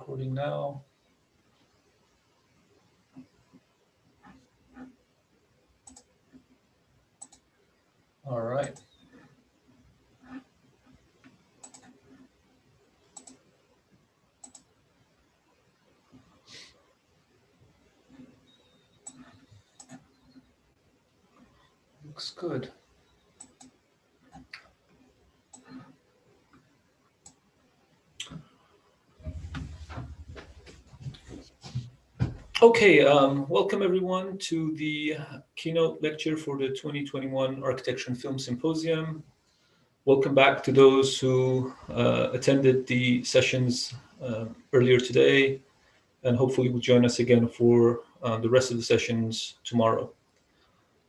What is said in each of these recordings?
Recording now. All right. Looks good. Okay, welcome everyone to the keynote lecture for the 2021 Architecture Film Symposium. Welcome back to those who attended the sessions earlier today, and hopefully will join us again for the rest of the sessions tomorrow.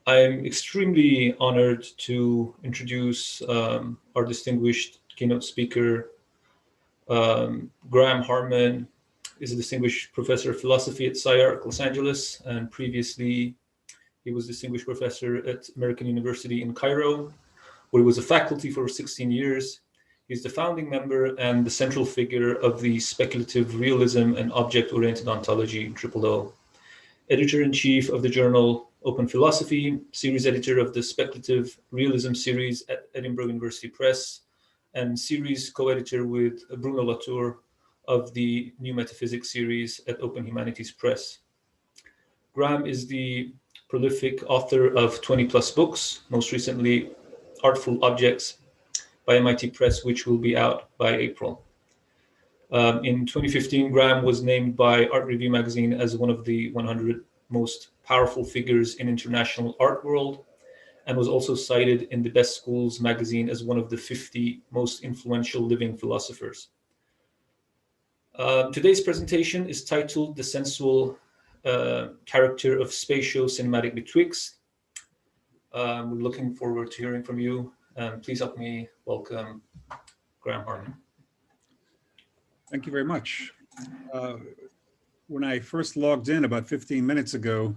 I'm extremely honored to introduce our distinguished keynote speaker, Graham Harman. Is a distinguished professor of philosophy at SCI-Arc, Los Angeles, and previously he was distinguished professor at American University in Cairo, where he was a faculty for 16 years. He's the founding member and the central figure of the speculative realism and object-oriented ontology, OOO, editor-in-chief of the journal Open Philosophy, series editor of the speculative realism series at Edinburgh University Press, and series co-editor with Bruno Latour of the New Metaphysics series at Open Humanities Press. Graham is the prolific author of 20+ books, most recently Artful Objects by MIT Press, which will be out by April. In 2015, Graham was named by Art Review magazine as one of the 100 most powerful figures in international art world, and was also cited in the Best Schools magazine as one of the 50 most influential living philosophers. Today's presentation is titled The Sensual Character of Spatio-Cinematic Betwixt. We're looking forward to hearing from you. Please help me welcome Graham Harman. Thank you very much. When I first logged in about 15 minutes ago,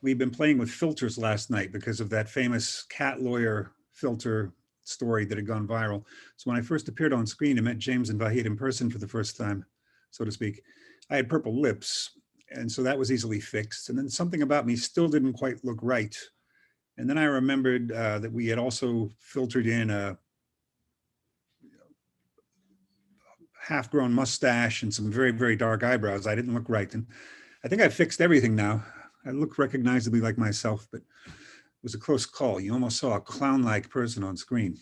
we'd been playing with filters last night because of that famous cat lawyer filter story that had gone viral. So when I first appeared on screen and met James and Vahid in person for the first time, so to speak, I had purple lips, and so that was easily fixed. And then something about me still didn't quite look right. And then I remembered that we had also filtered in a half-grown mustache and some very, very dark eyebrows. I didn't look right. And I think I fixed everything now. I look recognizably like myself, but it was a close call. You almost saw a clown-like person on screen.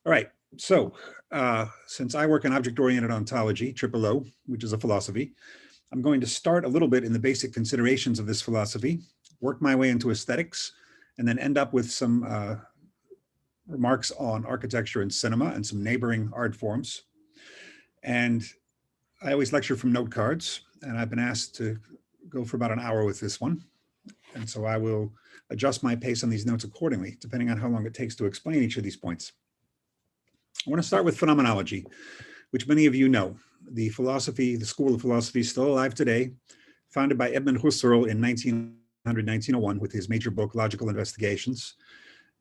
All right. So since I work in object-oriented ontology, OOO, which is a philosophy, I'm going to start a little bit in the basic considerations of this philosophy, work my way into aesthetics, and then end up with some remarks on architecture and cinema and some neighboring art forms. And I always lecture from note cards, and I've been asked to go for about an hour with this one. And so I will adjust my pace on these notes accordingly, depending on how long it takes to explain each of these points. I want to start with phenomenology, which many of you know. The school of philosophy is still alive today, founded by Edmund Husserl in 1901 with his major book, Logical Investigations,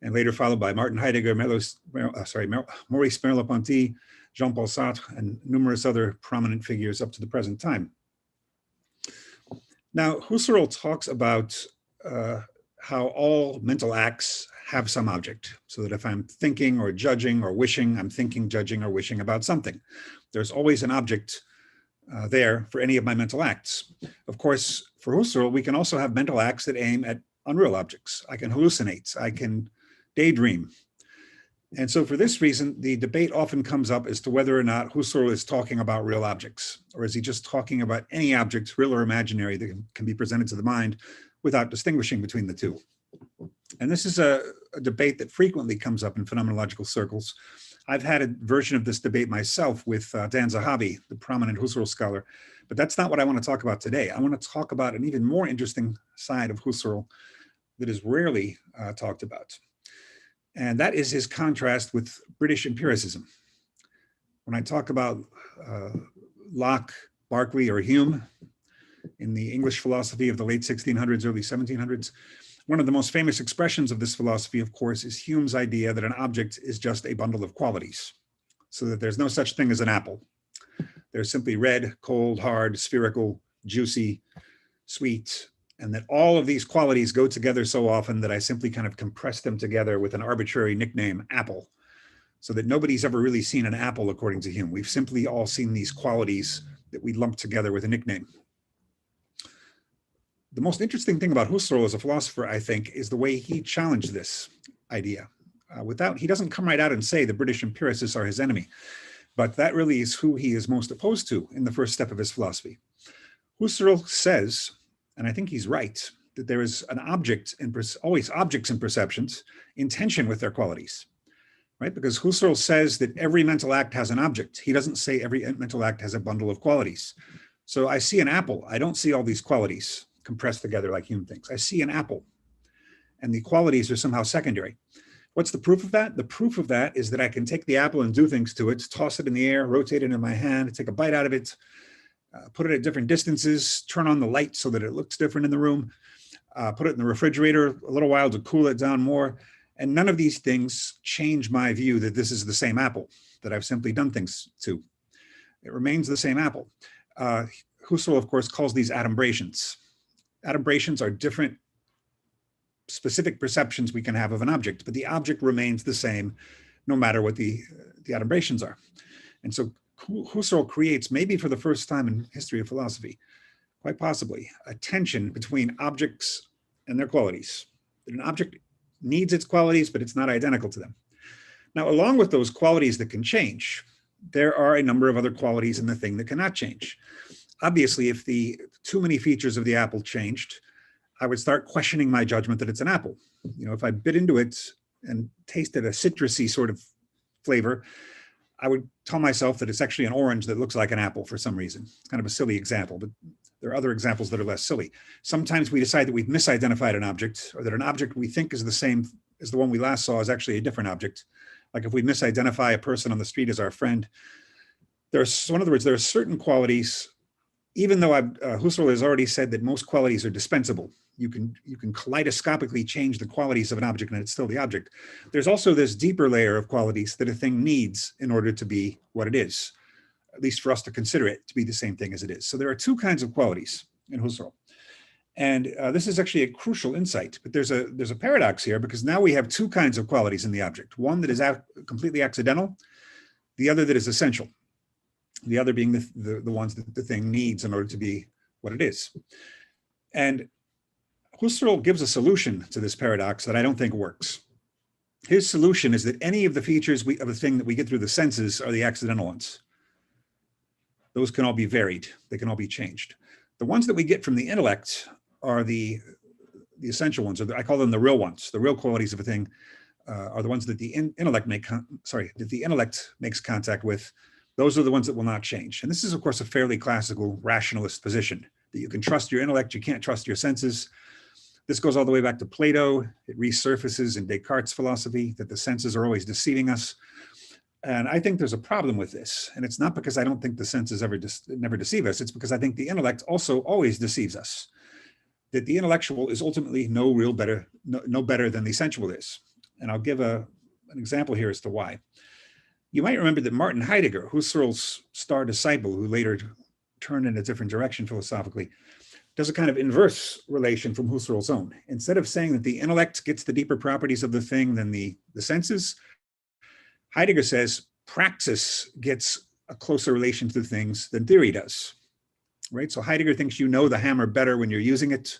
and later followed by Martin Heidegger, Maurice Merleau-Ponty, Jean-Paul Sartre, and numerous other prominent figures up to the present time. Now, Husserl talks about how all mental acts have some object, so that if I'm thinking or judging or wishing, I'm thinking, judging, or wishing about something. There's always an object there for any of my mental acts. Of course, for Husserl, we can also have mental acts that aim at unreal objects. I can hallucinate, I can daydream. And so for this reason, the debate often comes up as to whether or not Husserl is talking about real objects, or is he just talking about any object, real or imaginary, that can be presented to the mind without distinguishing between the two. And this is a debate that frequently comes up in phenomenological circles. I've had a version of this debate myself with Dan Zahavi, the prominent Husserl scholar, but that's not what I want to talk about today. I want to talk about an even more interesting side of Husserl that is rarely talked about. And that is his contrast with British empiricism. When I talk about Locke, Berkeley, or Hume in the English philosophy of the late 1600s, early 1700s, one of the most famous expressions of this philosophy, of course, is Hume's idea that an object is just a bundle of qualities, so that there's no such thing as an apple. They're simply red, cold, hard, spherical, juicy, sweet, and that all of these qualities go together so often that I simply kind of compress them together with an arbitrary nickname, apple, so that nobody's ever really seen an apple according to Hume. We've simply all seen these qualities that we lump together with a nickname. The most interesting thing about Husserl as a philosopher, I think, is the way he challenged this idea. He doesn't come right out and say the British empiricists are his enemy, but that really is who he is most opposed to in the first step of his philosophy. Husserl says, and I think he's right, that there is an object, always objects in perceptions, in tension with their qualities, right? Because Husserl says that every mental act has an object. He doesn't say every mental act has a bundle of qualities. So I see an apple. I don't see all these qualities compressed together like Hume thinks. I see an apple, and the qualities are somehow secondary. What's the proof of that? The proof of that is that I can take the apple and do things to it, toss it in the air, rotate it in my hand, take a bite out of it, put it at different distances, turn on the light so that it looks different in the room, put it in the refrigerator a little while to cool it down more. And none of these things change my view that this is the same apple that I've simply done things to. It remains the same apple. Husserl, of course, calls these adumbrations. Adumbrations are different specific perceptions we can have of an object, but the object remains the same no matter what the adumbrations are. And so Husserl creates, maybe for the first time in history of philosophy, quite possibly, a tension between objects and their qualities. That an object needs its qualities, but it's not identical to them. Now, along with those qualities that can change, there are a number of other qualities in the thing that cannot change. Obviously, if the too many features of the apple changed, I would start questioning my judgment that it's an apple. You know, if I bit into it and tasted a citrusy sort of flavor, I would tell myself that it's actually an orange that looks like an apple for some reason. It's kind of a silly example, but there are other examples that are less silly. Sometimes we decide that we've misidentified an object, or that an object we think is the same as the one we last saw is actually a different object. Like if we misidentify a person on the street as our friend. So in other words, there are certain qualities, even though Husserl has already said that most qualities are dispensable. You can kaleidoscopically change the qualities of an object and it's still the object. There's also this deeper layer of qualities that a thing needs in order to be what it is, at least for us to consider it to be the same thing as it is. So there are two kinds of qualities in Husserl. And this is actually a crucial insight, but there's a paradox here because now we have two kinds of qualities in the object. One that is completely accidental, the other that is essential. The other being the ones that the thing needs in order to be what it is. And Husserl gives a solution to this paradox that I don't think works. His solution is that any of the features of a thing that we get through the senses are the accidental ones. Those can all be varied. They can all be changed. The ones that we get from the intellect are the essential ones, or I call them the real ones. The real qualities of a thing are the ones that the intellect makes contact with. Those are the ones that will not change. And this is, of course, a fairly classical rationalist position, that you can trust your intellect, you can't trust your senses. This goes all the way back to Plato. It resurfaces in Descartes' philosophy that the senses are always deceiving us. And I think there's a problem with this. And it's not because I don't think the senses never deceive us. It's because I think the intellect also always deceives us. That the intellectual is ultimately no better than the sensual is. And I'll give an example here as to why. You might remember that Martin Heidegger, Husserl's star disciple, who later turned in a different direction philosophically, does a kind of inverse relation from Husserl's own. Instead of saying that the intellect gets the deeper properties of the thing than the senses, Heidegger says praxis gets a closer relation to things than theory does, right? So Heidegger thinks you know the hammer better when you're using it,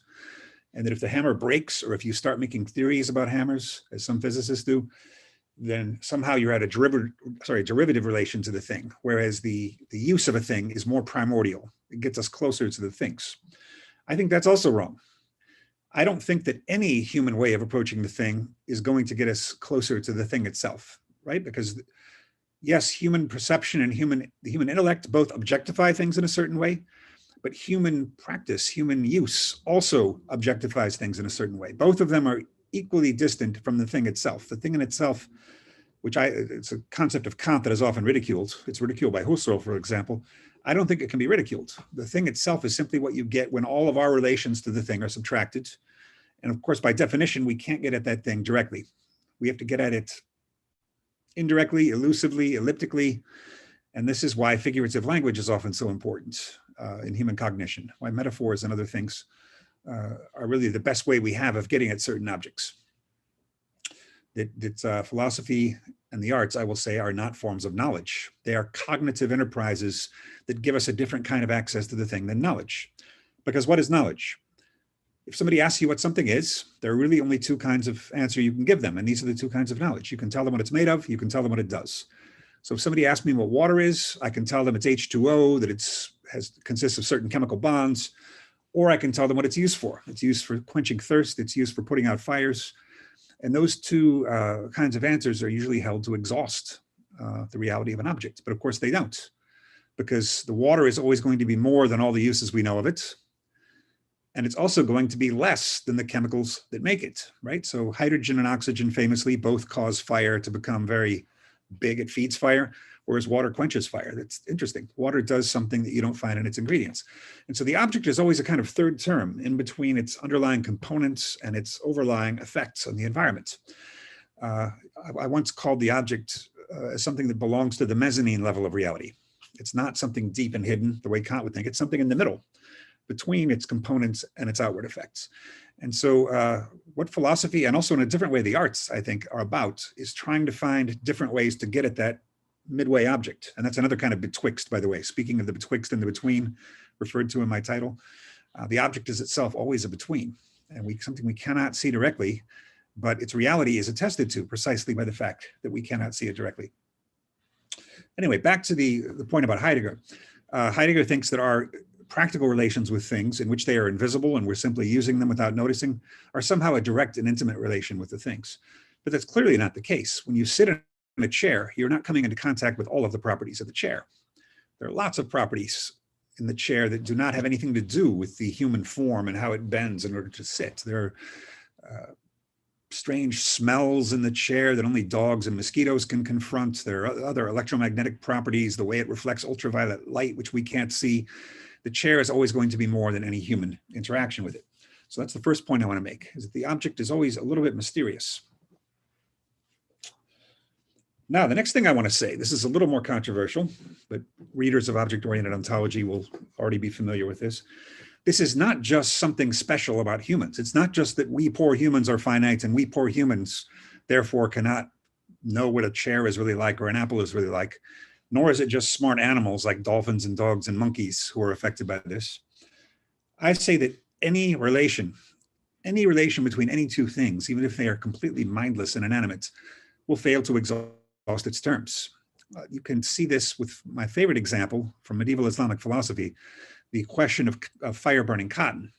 and that if the hammer breaks, or if you start making theories about hammers, as some physicists do, then somehow you're at a derivative relation to the thing, whereas the use of a thing is more primordial. It gets us closer to the things. I think that's also wrong. I don't think that any human way of approaching the thing is going to get us closer to the thing itself, right? Because yes, human perception and the human intellect both objectify things in a certain way, but human practice, human use also objectifies things in a certain way. Both of them are equally distant from the thing itself. The thing in itself, it's a concept of Kant that is often ridiculed. It's ridiculed by Husserl, for example. I don't think it can be ridiculed. The thing itself is simply what you get when all of our relations to the thing are subtracted. And of course, by definition, we can't get at that thing directly. We have to get at it indirectly, elusively, elliptically. And this is why figurative language is often so important in human cognition, why metaphors and other things are really the best way we have of getting at certain objects. That philosophy and the arts, I will say, are not forms of knowledge. They are cognitive enterprises that give us a different kind of access to the thing than knowledge. Because what is knowledge? If somebody asks you what something is, there are really only two kinds of answer you can give them. And these are the two kinds of knowledge. You can tell them what it's made of, you can tell them what it does. So if somebody asks me what water is, I can tell them it's H2O, that it consists of certain chemical bonds, or I can tell them what it's used for. It's used for quenching thirst, it's used for putting out fires. And those two kinds of answers are usually held to exhaust the reality of an object. But of course they don't, because the water is always going to be more than all the uses we know of it. And it's also going to be less than the chemicals that make it, right? So hydrogen and oxygen famously both cause fire to become very big. It feeds fire, whereas water quenches fire. That's interesting. Water does something that you don't find in its ingredients. And so the object is always a kind of third term in between its underlying components and its overlying effects on the environment. I once called the object something that belongs to the mezzanine level of reality. It's not something deep and hidden the way Kant would think. It's something in the middle between its components and its outward effects. And so what philosophy, and also in a different way the arts, I think, are about, is trying to find different ways to get at that midway object. And that's another kind of betwixt, by the way. Speaking of the betwixt and the between, referred to in my title, the object is itself always a between, and something we cannot see directly, but its reality is attested to precisely by the fact that we cannot see it directly. Anyway, back to the point about Heidegger. Heidegger thinks that our practical relations with things in which they are invisible and we're simply using them without noticing are somehow a direct and intimate relation with the things. But that's clearly not the case. When you sit in a chair, you're not coming into contact with all of the properties of the chair. There are lots of properties in the chair that do not have anything to do with the human form and how it bends in order to sit. There are strange smells in the chair that only dogs and mosquitoes can confront. There are other electromagnetic properties, the way it reflects ultraviolet light, which we can't see. The chair is always going to be more than any human interaction with it. So that's the first point I want to make, is that the object is always a little bit mysterious. Now, the next thing I want to say, this is a little more controversial, but readers of object-oriented ontology will already be familiar with this. This is not just something special about humans. It's not just that we poor humans are finite and we poor humans therefore cannot know what a chair is really like or an apple is really like, nor is it just smart animals like dolphins and dogs and monkeys who are affected by this. I say that any relation between any two things, even if they are completely mindless and inanimate, will fail to exhaust its terms. You can see this with my favorite example from medieval Islamic philosophy, the question of fire burning cotton,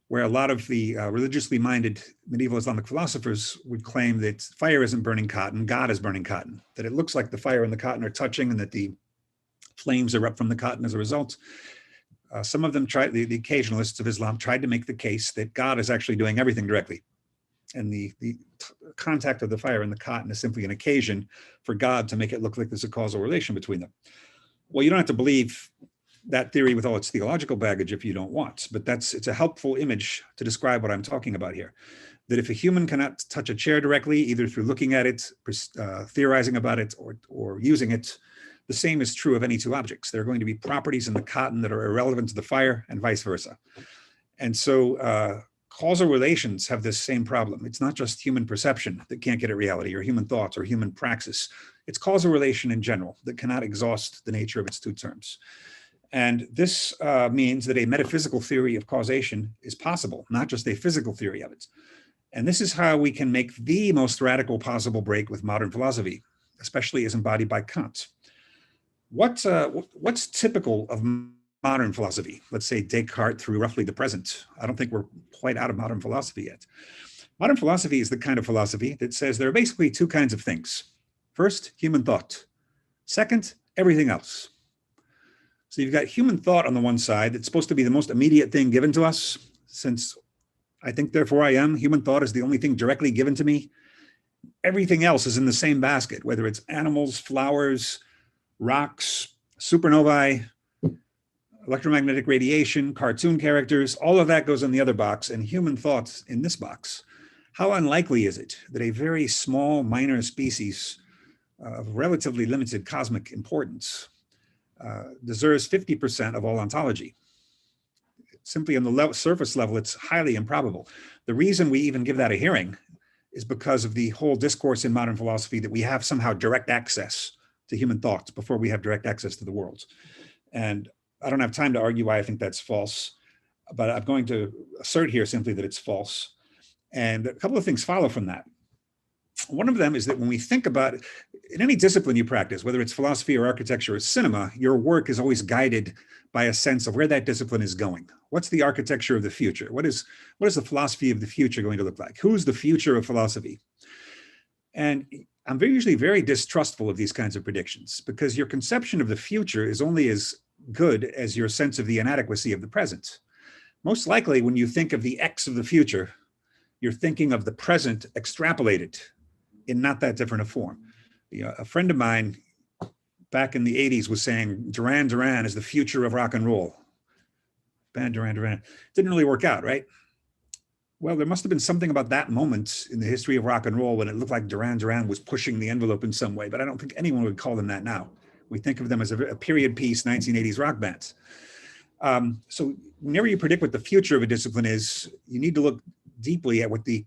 where a lot of the religiously minded medieval Islamic philosophers would claim that fire isn't burning cotton, God is burning cotton, that it looks like the fire and the cotton are touching and that the flames erupt from the cotton as a result. Some of them tried, the occasionalists of Islam tried to make the case that God is actually doing everything directly. And the contact of the fire and the cotton is simply an occasion for God to make it look like there's a causal relation between them. Well, you don't have to believe that theory with all its theological baggage if you don't want, but it's a helpful image to describe what I'm talking about here. That if a human cannot touch a chair directly, either through looking at it, theorizing about it, or using it, the same is true of any two objects. There are going to be properties in the cotton that are irrelevant to the fire and vice versa. And so causal relations have this same problem. It's not just human perception that can't get at reality, or human thoughts, or human praxis. It's causal relation in general that cannot exhaust the nature of its two terms. And this means that a metaphysical theory of causation is possible, not just a physical theory of it. And this is how we can make the most radical possible break with modern philosophy, especially as embodied by Kant. What's typical of modern philosophy? Let's say Descartes through roughly the present. I don't think we're quite out of modern philosophy yet. Modern philosophy is the kind of philosophy that says there are basically two kinds of things. First, human thought. Second, everything else. So you've got human thought on the one side that's supposed to be the most immediate thing given to us. Since I think, therefore I am, human thought is the only thing directly given to me. Everything else is in the same basket, whether it's animals, flowers, rocks, supernovae, electromagnetic radiation, cartoon characters, all of that goes in the other box, and human thoughts in this box. How unlikely is it that a very small, minor species of relatively limited cosmic importance deserves 50% of all ontology. Simply on the surface level, it's highly improbable. The reason we even give that a hearing is because of the whole discourse in modern philosophy that we have somehow direct access to human thoughts before we have direct access to the world. And I don't have time to argue why I think that's false, but I'm going to assert here simply that it's false. And a couple of things follow from that. One of them is that when we think about, in any discipline you practice, whether it's philosophy or architecture or cinema, your work is always guided by a sense of where that discipline is going. What's the architecture of the future? What is the philosophy of the future going to look like? Who's the future of philosophy? And I'm usually very distrustful of these kinds of predictions because your conception of the future is only as good as your sense of the inadequacy of the present. Most likely, when you think of the X of the future, you're thinking of the present extrapolated in not that different a form. A friend of mine back in the 80s was saying Duran Duran is the future of rock and roll. Band Duran Duran. Didn't really work out, right? Well, there must have been something about that moment in the history of rock and roll when it looked like Duran Duran was pushing the envelope in some way, but I don't think anyone would call them that now. We think of them as a period piece 1980s rock bands. So whenever you predict what the future of a discipline is, you need to look deeply at what the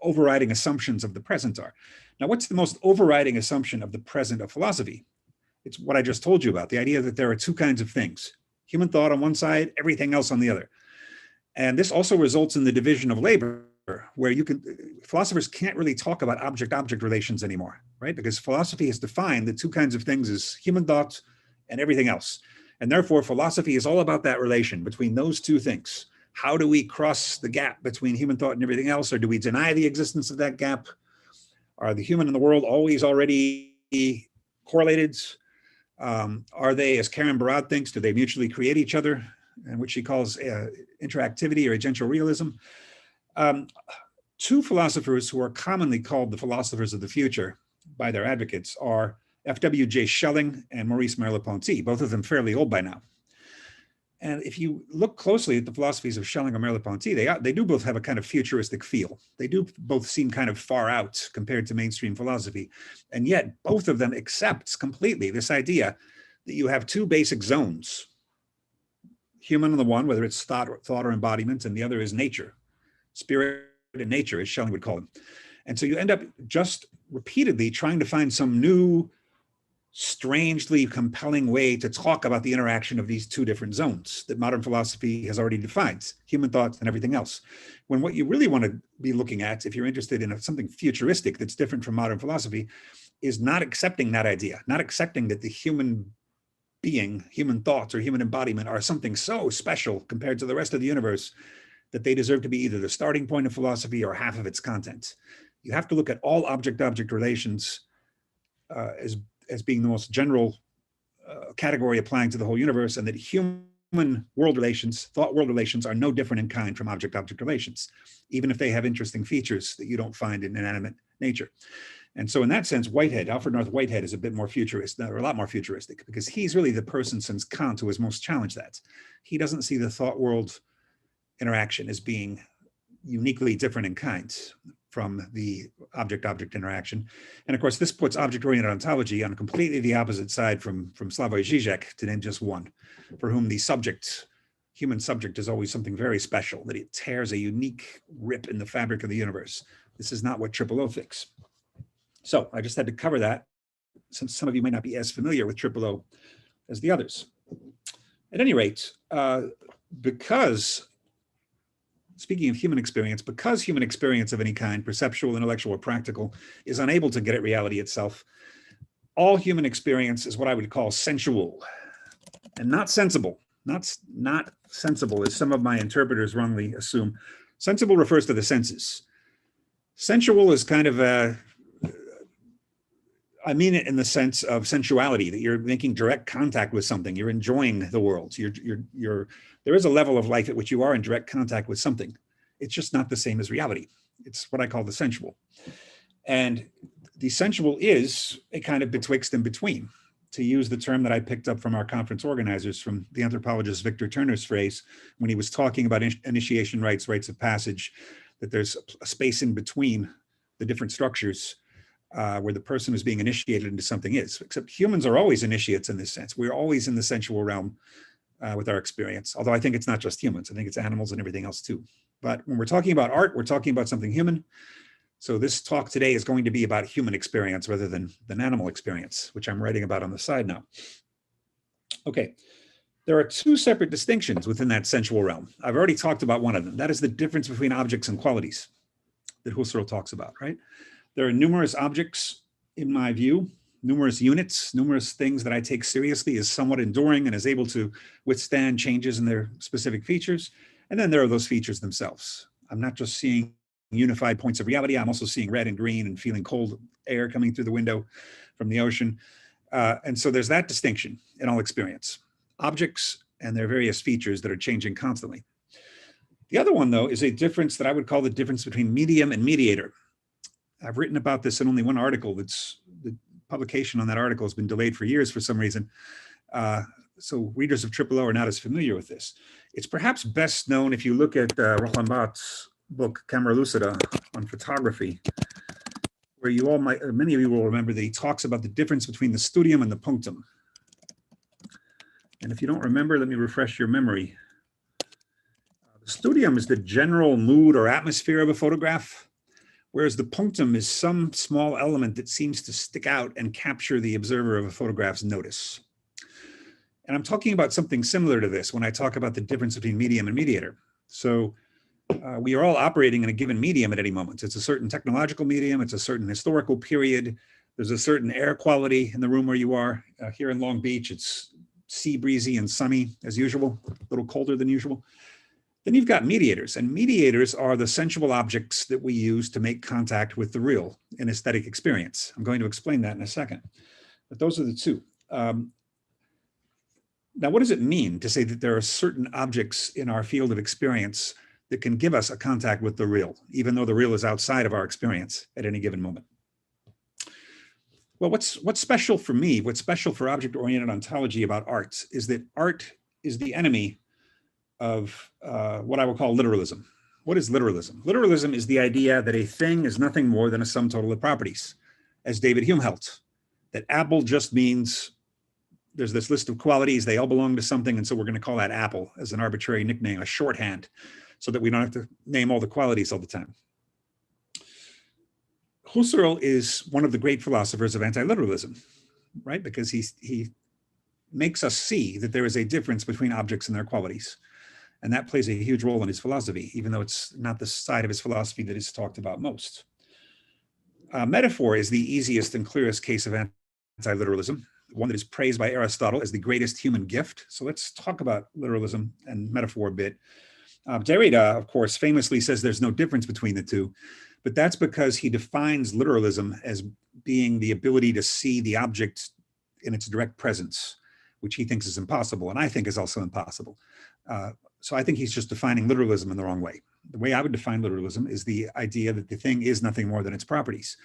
overriding assumptions of the present are. Now, what's the most overriding assumption of the present of philosophy? It's what I just told you about, the idea that there are two kinds of things, human thought on one side, everything else on the other. And this also results in the division of labor, where philosophers can't really talk about object-object relations anymore, right? Because philosophy has defined the two kinds of things as human thought and everything else. And therefore, philosophy is all about that relation between those two things. How do we cross the gap between human thought and everything else? Or do we deny the existence of that gap? Are the human and the world always already correlated? Are they, as Karen Barad thinks, do they mutually create each other? And which she calls interactivity or agential realism. Two philosophers who are commonly called the philosophers of the future by their advocates are F.W.J. Schelling and Maurice Merleau-Ponty, both of them fairly old by now. And if you look closely at the philosophies of Schelling or Merleau-Ponty, they do both have a kind of futuristic feel. They do both seem kind of far out compared to mainstream philosophy. And yet both of them accept completely this idea that you have two basic zones. Human on the one, whether it's thought or embodiment, and the other is nature, spirit and nature, as Schelling would call them. And so you end up just repeatedly trying to find some new, strangely compelling way to talk about the interaction of these two different zones that modern philosophy has already defined, human thought and everything else. When what you really want to be looking at, if you're interested in something futuristic that's different from modern philosophy, is not accepting that idea, not accepting that the human being, human thoughts or human embodiment are something so special compared to the rest of the universe that they deserve to be either the starting point of philosophy or half of its content. You have to look at all object-object relations as being the most general category applying to the whole universe, and that human world relations, thought world relations, are no different in kind from object-object relations, even if they have interesting features that you don't find in inanimate nature. And so in that sense, Alfred North Whitehead is a bit more futuristic, or a lot more futuristic, because he's really the person since Kant who has most challenged that. He doesn't see the thought world interaction as being uniquely different in kind from the object-object interaction. And of course, this puts object-oriented ontology on completely the opposite side from Slavoj Žižek, to name just one, for whom the subject, human subject, is always something very special, that it tears a unique rip in the fabric of the universe. This is not what Triple O thinks. So I just had to cover that, since some of you may not be as familiar with Triple O as the others. At any rate, because speaking of human experience, because human experience of any kind, perceptual, intellectual, or practical, is unable to get at reality itself, all human experience is what I would call sensual and not sensible. Not sensible, as some of my interpreters wrongly assume. Sensible refers to the senses. Sensual is kind of I mean it in the sense of sensuality, that you're making direct contact with something, you're enjoying the world. There is a level of life at which you are in direct contact with something. It's just not the same as reality. It's what I call the sensual. And the sensual is a kind of betwixt and between, to use the term that I picked up from our conference organizers, from the anthropologist Victor Turner's phrase, when he was talking about initiation rites, rites of passage, that there's a space in between the different structures. where the person who's being initiated into something is, except humans are always initiates in this sense. We're always in the sensual realm with our experience, although I think it's not just humans. I think it's animals and everything else too. But when we're talking about art, we're talking about something human. So this talk today is going to be about human experience rather than animal experience, which I'm writing about on the side now. Okay, there are two separate distinctions within that sensual realm. I've already talked about one of them. That is the difference between objects and qualities that Husserl talks about, right? There are numerous objects, in my view, numerous units, numerous things that I take seriously as somewhat enduring and is able to withstand changes in their specific features. And then there are those features themselves. I'm not just seeing unified points of reality. I'm also seeing red and green and feeling cold air coming through the window from the ocean. And so there's that distinction in all experience. Objects and their various features that are changing constantly. The other one, though, is a difference that I would call the difference between medium and mediator. I've written about this in only one article. The publication on that article has been delayed for years for some reason. So readers of Triple O are not as familiar with this. It's perhaps best known if you look at Roland Barthes' book, Camera Lucida, on photography, where you all might, many of you will remember that he talks about the difference between the studium and the punctum. And if you don't remember, let me refresh your memory. The studium is the general mood or atmosphere of a photograph, whereas the punctum is some small element that seems to stick out and capture the observer of a photograph's notice. And I'm talking about something similar to this when I talk about the difference between medium and mediator. So we are all operating in a given medium at any moment. It's a certain technological medium, it's a certain historical period, there's a certain air quality in the room where you are. Here in Long Beach, it's sea breezy and sunny as usual, a little colder than usual. Then you've got mediators, and mediators are the sensual objects that we use to make contact with the real in aesthetic experience. I'm going to explain that in a second, but those are the two. Now, what does it mean to say that there are certain objects in our field of experience that can give us a contact with the real, even though the real is outside of our experience at any given moment? Well, what's special for me, what's special for object-oriented ontology about art is that art is the enemy of what I will call literalism. What is literalism? Literalism is the idea that a thing is nothing more than a sum total of properties, as David Hume held, that apple just means there's this list of qualities, they all belong to something, and so we're going to call that apple as an arbitrary nickname, a shorthand, so that we don't have to name all the qualities all the time. Husserl is one of the great philosophers of anti-literalism, right? Because he makes us see that there is a difference between objects and their qualities. And that plays a huge role in his philosophy, even though it's not the side of his philosophy that is talked about most. Metaphor is the easiest and clearest case of anti-literalism, one that is praised by Aristotle as the greatest human gift. So let's talk about literalism and metaphor a bit. Derrida, of course, famously says there's no difference between the two, but that's because he defines literalism as being the ability to see the object in its direct presence, which he thinks is impossible, and I think is also impossible. So I think he's just defining literalism in the wrong way. The way I would define literalism is the idea that the thing is nothing more than its properties.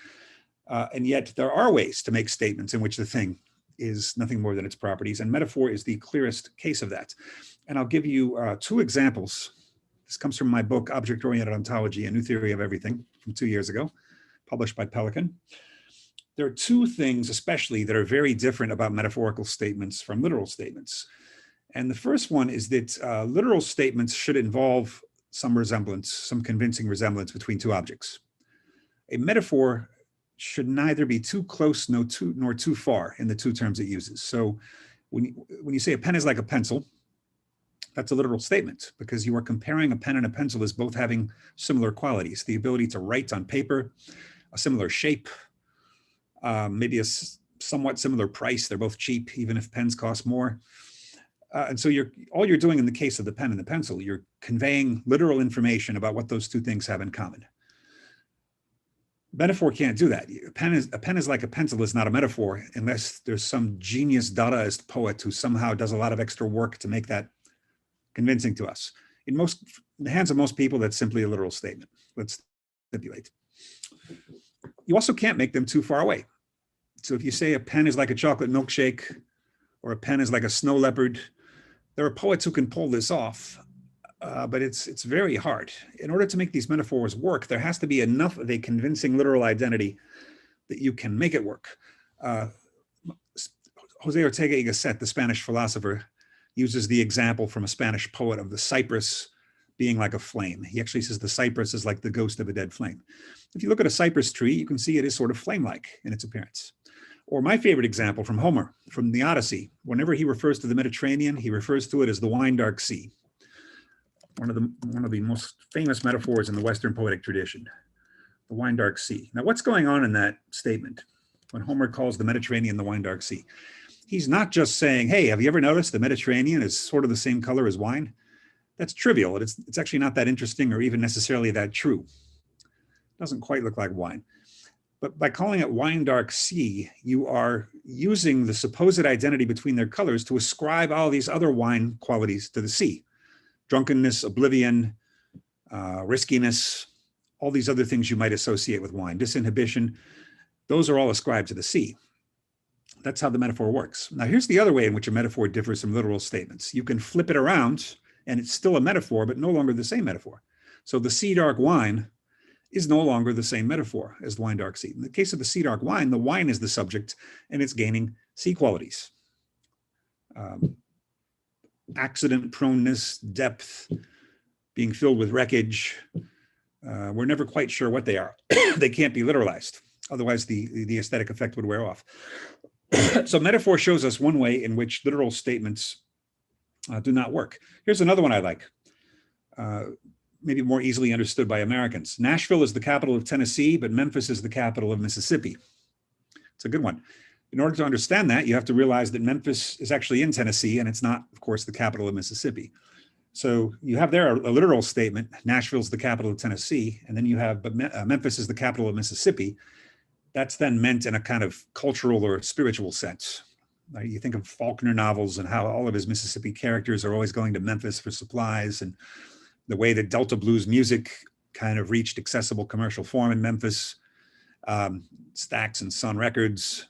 And yet there are ways to make statements in which the thing is nothing more than its properties, and metaphor is the clearest case of that. And I'll give you two examples. This comes from my book, Object-Oriented Ontology, A New Theory of Everything, from 2 years ago, published by Pelican. There are two things especially that are very different about metaphorical statements from literal statements. And the first one is that literal statements should involve some resemblance, some convincing resemblance between two objects. A metaphor should neither be too close nor too far in the two terms it uses. So when you say a pen is like a pencil, that's a literal statement because you are comparing a pen and a pencil as both having similar qualities, the ability to write on paper, a similar shape, maybe a somewhat similar price. They're both cheap, even if pens cost more. And so all you're doing in the case of the pen and the pencil, you're conveying literal information about what those two things have in common. Metaphor can't do that. A pen is like a pencil is not a metaphor unless there's some genius Dadaist poet who somehow does a lot of extra work to make that convincing to us. In the hands of most people, that's simply a literal statement. Let's stipulate. You also can't make them too far away. So if you say a pen is like a chocolate milkshake or a pen is like a snow leopard, there are poets who can pull this off, but it's very hard. In order to make these metaphors work, there has to be enough of a convincing literal identity that you can make it work. Jose Ortega y Gasset, the Spanish philosopher, uses the example from a Spanish poet of the cypress being like a flame. He actually says the cypress is like the ghost of a dead flame. If you look at a cypress tree, you can see it is sort of flame-like in its appearance. Or my favorite example from Homer, from the Odyssey. Whenever he refers to the Mediterranean, he refers to it as the wine-dark sea. One of the most famous metaphors in the Western poetic tradition, the wine-dark sea. Now, what's going on in that statement when Homer calls the Mediterranean the wine-dark sea? He's not just saying, hey, have you ever noticed the Mediterranean is sort of the same color as wine? That's trivial. It's actually not that interesting or even necessarily that true. It doesn't quite look like wine. But by calling it wine-dark sea, you are using the supposed identity between their colors to ascribe all these other wine qualities to the sea. Drunkenness, oblivion, riskiness, all these other things you might associate with wine, disinhibition, those are all ascribed to the sea. That's how the metaphor works. Now, here's the other way in which a metaphor differs from literal statements. You can flip it around, and it's still a metaphor, but no longer the same metaphor. So the sea dark wine is no longer the same metaphor as the wine dark sea. In the case of the sea dark wine, the wine is the subject, and it's gaining sea qualities. Accident proneness, depth, being filled with wreckage. We're never quite sure what they are. They can't be literalized. Otherwise, the aesthetic effect would wear off. So metaphor shows us one way in which literal statements do not work. Here's another one I like, maybe more easily understood by Americans. Nashville is the capital of Tennessee, but Memphis is the capital of Mississippi. It's a good one. In order to understand that, you have to realize that Memphis is actually in Tennessee, and it's not, of course, the capital of Mississippi. So you have there a literal statement, Nashville's the capital of Tennessee, and then you have, but Memphis is the capital of Mississippi. That's then meant in a kind of cultural or spiritual sense. You think of Faulkner novels and how all of his Mississippi characters are always going to Memphis for supplies, and the way that Delta blues music kind of reached accessible commercial form in Memphis. Stax and Sun Records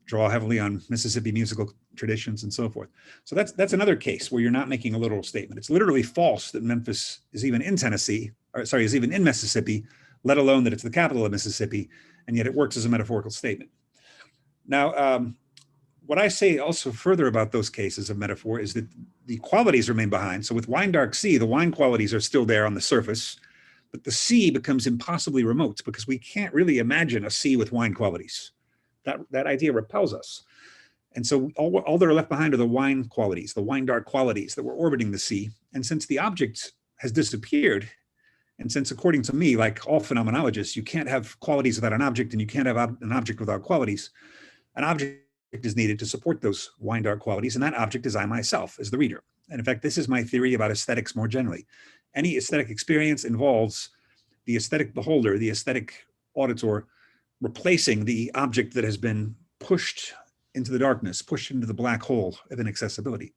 draw heavily on Mississippi musical traditions and so forth. So that's another case where you're not making a literal statement. It's literally false that Memphis is even in Tennessee, or sorry, is even in Mississippi, let alone that it's the capital of Mississippi, and yet it works as a metaphorical statement. Now, what I say also further about those cases of metaphor is that the qualities remain behind. So with wine dark sea, the wine qualities are still there on the surface, but the sea becomes impossibly remote because we can't really imagine a sea with wine qualities. That idea repels us. And so all that are left behind are the wine qualities, the wine dark qualities that were orbiting the sea. And since the object has disappeared, and since according to me, like all phenomenologists, you can't have qualities without an object and you can't have an object without qualities, an object is needed to support those wine dark qualities, and that object is I myself, as the reader. And in fact, this is my theory about aesthetics more generally. Any aesthetic experience involves the aesthetic beholder, the aesthetic auditor, replacing the object that has been pushed into the darkness, pushed into the black hole of inaccessibility.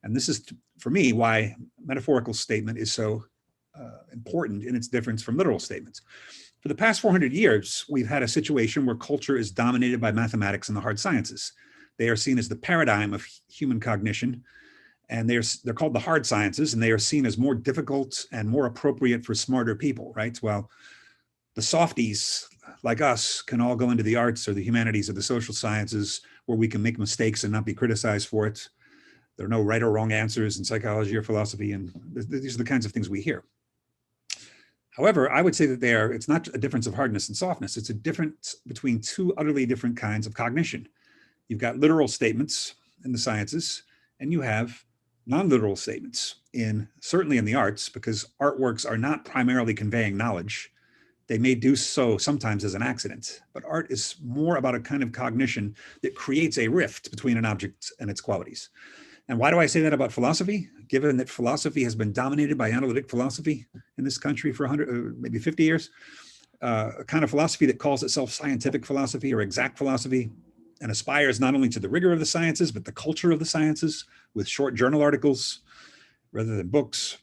And this is, for me, why metaphorical statement is so important in its difference from literal statements. For the past 400 years, we've had a situation where culture is dominated by mathematics and the hard sciences. They are seen as the paradigm of human cognition, and they're called the hard sciences, and they are seen as more difficult and more appropriate for smarter people, right? Well, the softies like us can all go into the arts or the humanities or the social sciences where we can make mistakes and not be criticized for it. There are no right or wrong answers in psychology or philosophy, and these are the kinds of things we hear. However, I would say that it's not a difference of hardness and softness. It's a difference between two utterly different kinds of cognition. You've got literal statements in the sciences, and you have non-literal statements certainly in the arts, because artworks are not primarily conveying knowledge. They may do so sometimes as an accident, but art is more about a kind of cognition that creates a rift between an object and its qualities. And why do I say that about philosophy? Given that philosophy has been dominated by analytic philosophy in this country for 100, maybe 50 years, a kind of philosophy that calls itself scientific philosophy or exact philosophy, and aspires not only to the rigor of the sciences, but the culture of the sciences with short journal articles, rather than books,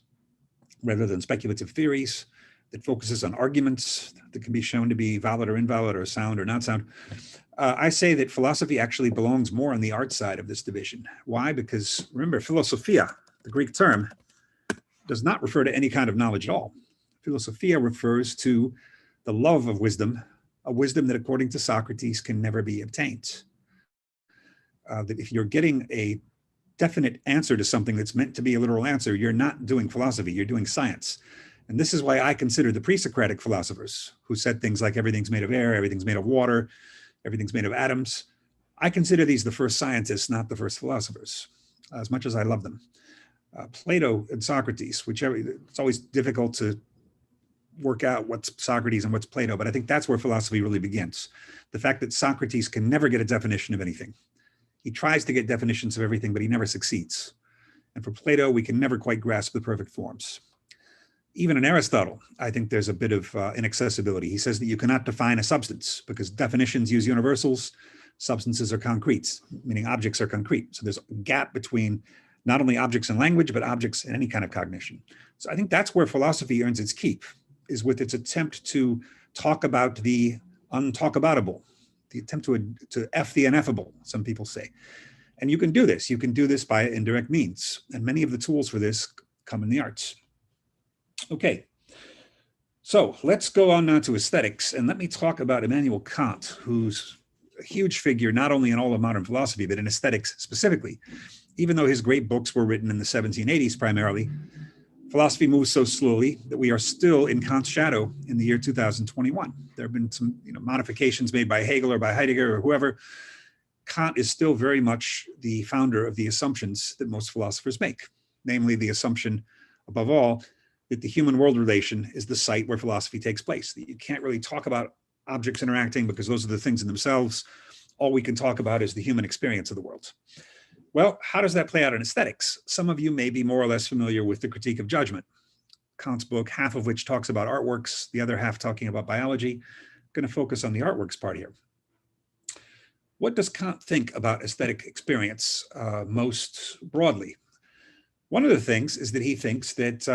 rather than speculative theories, that focuses on arguments that can be shown to be valid or invalid or sound or not sound. I say that philosophy actually belongs more on the art side of this division. Why? Because remember, philosophia, the Greek term, does not refer to any kind of knowledge at all. Philosophia refers to the love of wisdom a wisdom that, according to Socrates, can never be obtained. That if you're getting a definite answer to something that's meant to be a literal answer, you're not doing philosophy, you're doing science. And this is why I consider the pre-Socratic philosophers, who said things like everything's made of air, everything's made of water, everything's made of atoms. I consider these the first scientists, not the first philosophers, as much as I love them. Plato and Socrates, whichever, it's always difficult to work out what's Socrates and what's Plato, but I think that's where philosophy really begins. The fact that Socrates can never get a definition of anything. He tries to get definitions of everything, but he never succeeds. And for Plato, we can never quite grasp the perfect forms. Even in Aristotle, I think there's a bit of inaccessibility. He says that you cannot define a substance because definitions use universals, substances are concrete, meaning objects are concrete. So there's a gap between not only objects in language, but objects in any kind of cognition. So I think that's where philosophy earns its keep, is with its attempt to talk about the untalkaboutable, the attempt to F the ineffable, some people say. And you can do this. You can do this by indirect means. And many of the tools for this come in the arts. Okay, so let's go on now to aesthetics. And let me talk about Immanuel Kant, who's a huge figure, not only in all of modern philosophy, but in aesthetics specifically. Even though his great books were written in the 1780s primarily, philosophy moves so slowly that we are still in Kant's shadow in the year 2021. There have been some modifications made by Hegel or by Heidegger or whoever. Kant is still very much the founder of the assumptions that most philosophers make, namely the assumption, above all, that the human-world relation is the site where philosophy takes place. That you can't really talk about objects interacting because those are the things in themselves. All we can talk about is the human experience of the world. Well, how does that play out in aesthetics? Some of you may be more or less familiar with the Critique of Judgement, Kant's book, half of which talks about artworks, the other half talking about biology. I'm going to focus on the artworks part here. What does Kant think about aesthetic experience most broadly? One of the things is that he thinks that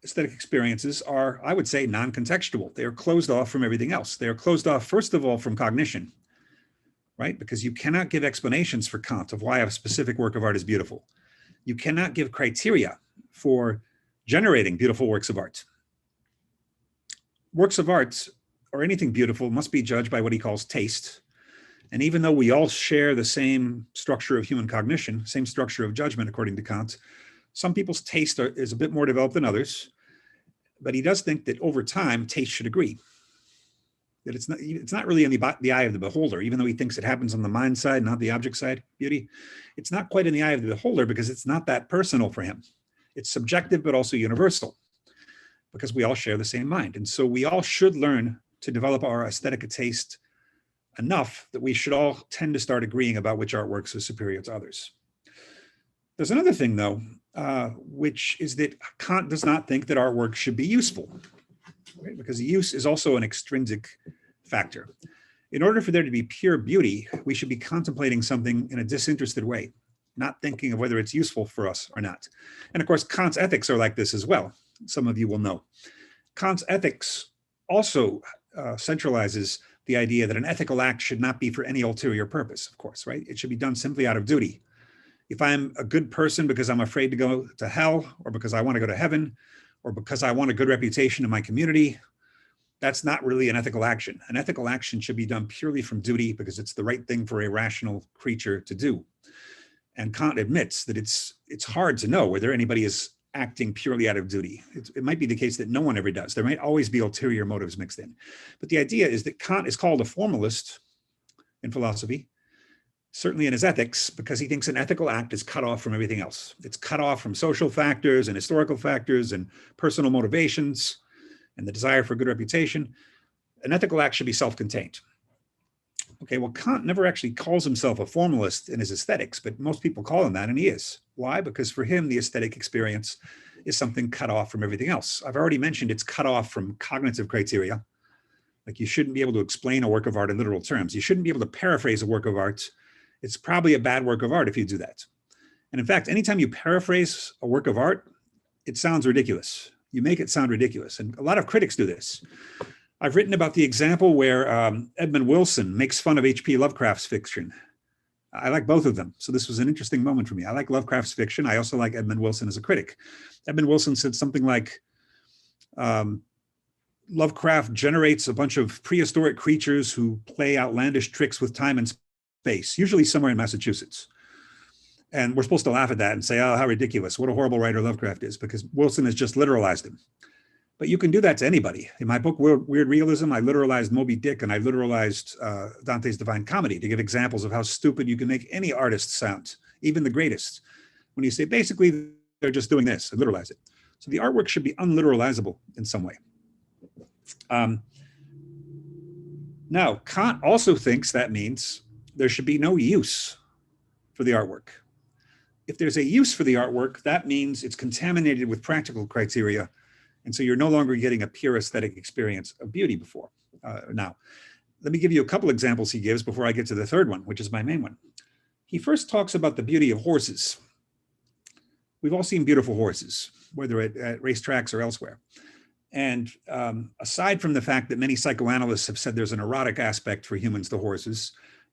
aesthetic experiences are, I would say, non-contextual. They are closed off from everything else. They are closed off, first of all, from cognition, right? Because you cannot give explanations for Kant of why a specific work of art is beautiful. You cannot give criteria for generating beautiful works of art. Works of art, or anything beautiful, must be judged by what he calls taste. And even though we all share the same structure of human cognition, same structure of judgment, according to Kant, some people's taste is a bit more developed than others, but he does think that over time, taste should agree. That it's not really in the eye of the beholder, even though he thinks it happens on the mind side, not the object side, beauty. It's not quite in the eye of the beholder because it's not that personal for him. It's subjective, but also universal because we all share the same mind. And so we all should learn to develop our aesthetic taste enough that we should all tend to start agreeing about which artworks are superior to others. There's another thing, though, which is that Kant does not think that artwork should be useful, right? Because use is also an extrinsic factor. In order for there to be pure beauty, we should be contemplating something in a disinterested way, not thinking of whether it's useful for us or not. And of course, Kant's ethics are like this as well. Some of you will know. Kant's ethics also centralizes the idea that an ethical act should not be for any ulterior purpose, of course, right? It should be done simply out of duty. If I'm a good person because I'm afraid to go to hell, or because I want to go to heaven, or because I want a good reputation in my community, that's not really an ethical action. An ethical action should be done purely from duty because it's the right thing for a rational creature to do. And Kant admits that it's hard to know whether anybody is acting purely out of duty. It might be the case that no one ever does. There might always be ulterior motives mixed in. But the idea is that Kant is called a formalist in philosophy, certainly in his ethics, because he thinks an ethical act is cut off from everything else. It's cut off from social factors and historical factors and personal motivations and the desire for good reputation. An ethical act should be self-contained. Okay, well, Kant never actually calls himself a formalist in his aesthetics, but most people call him that, and he is. Why? Because for him, the aesthetic experience is something cut off from everything else. I've already mentioned it's cut off from cognitive criteria. Like, you shouldn't be able to explain a work of art in literal terms. You shouldn't be able to paraphrase a work of art. It's probably a bad work of art if you do that. And in fact, anytime you paraphrase a work of art, it sounds ridiculous. You make it sound ridiculous. And a lot of critics do this. I've written about the example where Edmund Wilson makes fun of H.P. Lovecraft's fiction. I like both of them. So this was an interesting moment for me. I like Lovecraft's fiction. I also like Edmund Wilson as a critic. Edmund Wilson said something like, Lovecraft generates a bunch of prehistoric creatures who play outlandish tricks with time and space, usually somewhere in Massachusetts. And we're supposed to laugh at that and say, oh, how ridiculous. What a horrible writer Lovecraft is, because Wilson has just literalized him. But you can do that to anybody. In my book, Weird Realism, I literalized Moby Dick and I literalized Dante's Divine Comedy to give examples of how stupid you can make any artist sound, even the greatest. When you say, basically, they're just doing this, and literalize it. So the artwork should be unliteralizable in some way. Now, Kant also thinks that means there should be no use for the artwork. If there's a use for the artwork, that means it's contaminated with practical criteria. And so you're no longer getting a pure aesthetic experience of beauty before. Now, let me give you a couple examples he gives before I get to the third one, which is my main one. He first talks about the beauty of horses. We've all seen beautiful horses, whether at racetracks or elsewhere. And aside from the fact that many psychoanalysts have said there's an erotic aspect for humans to horses,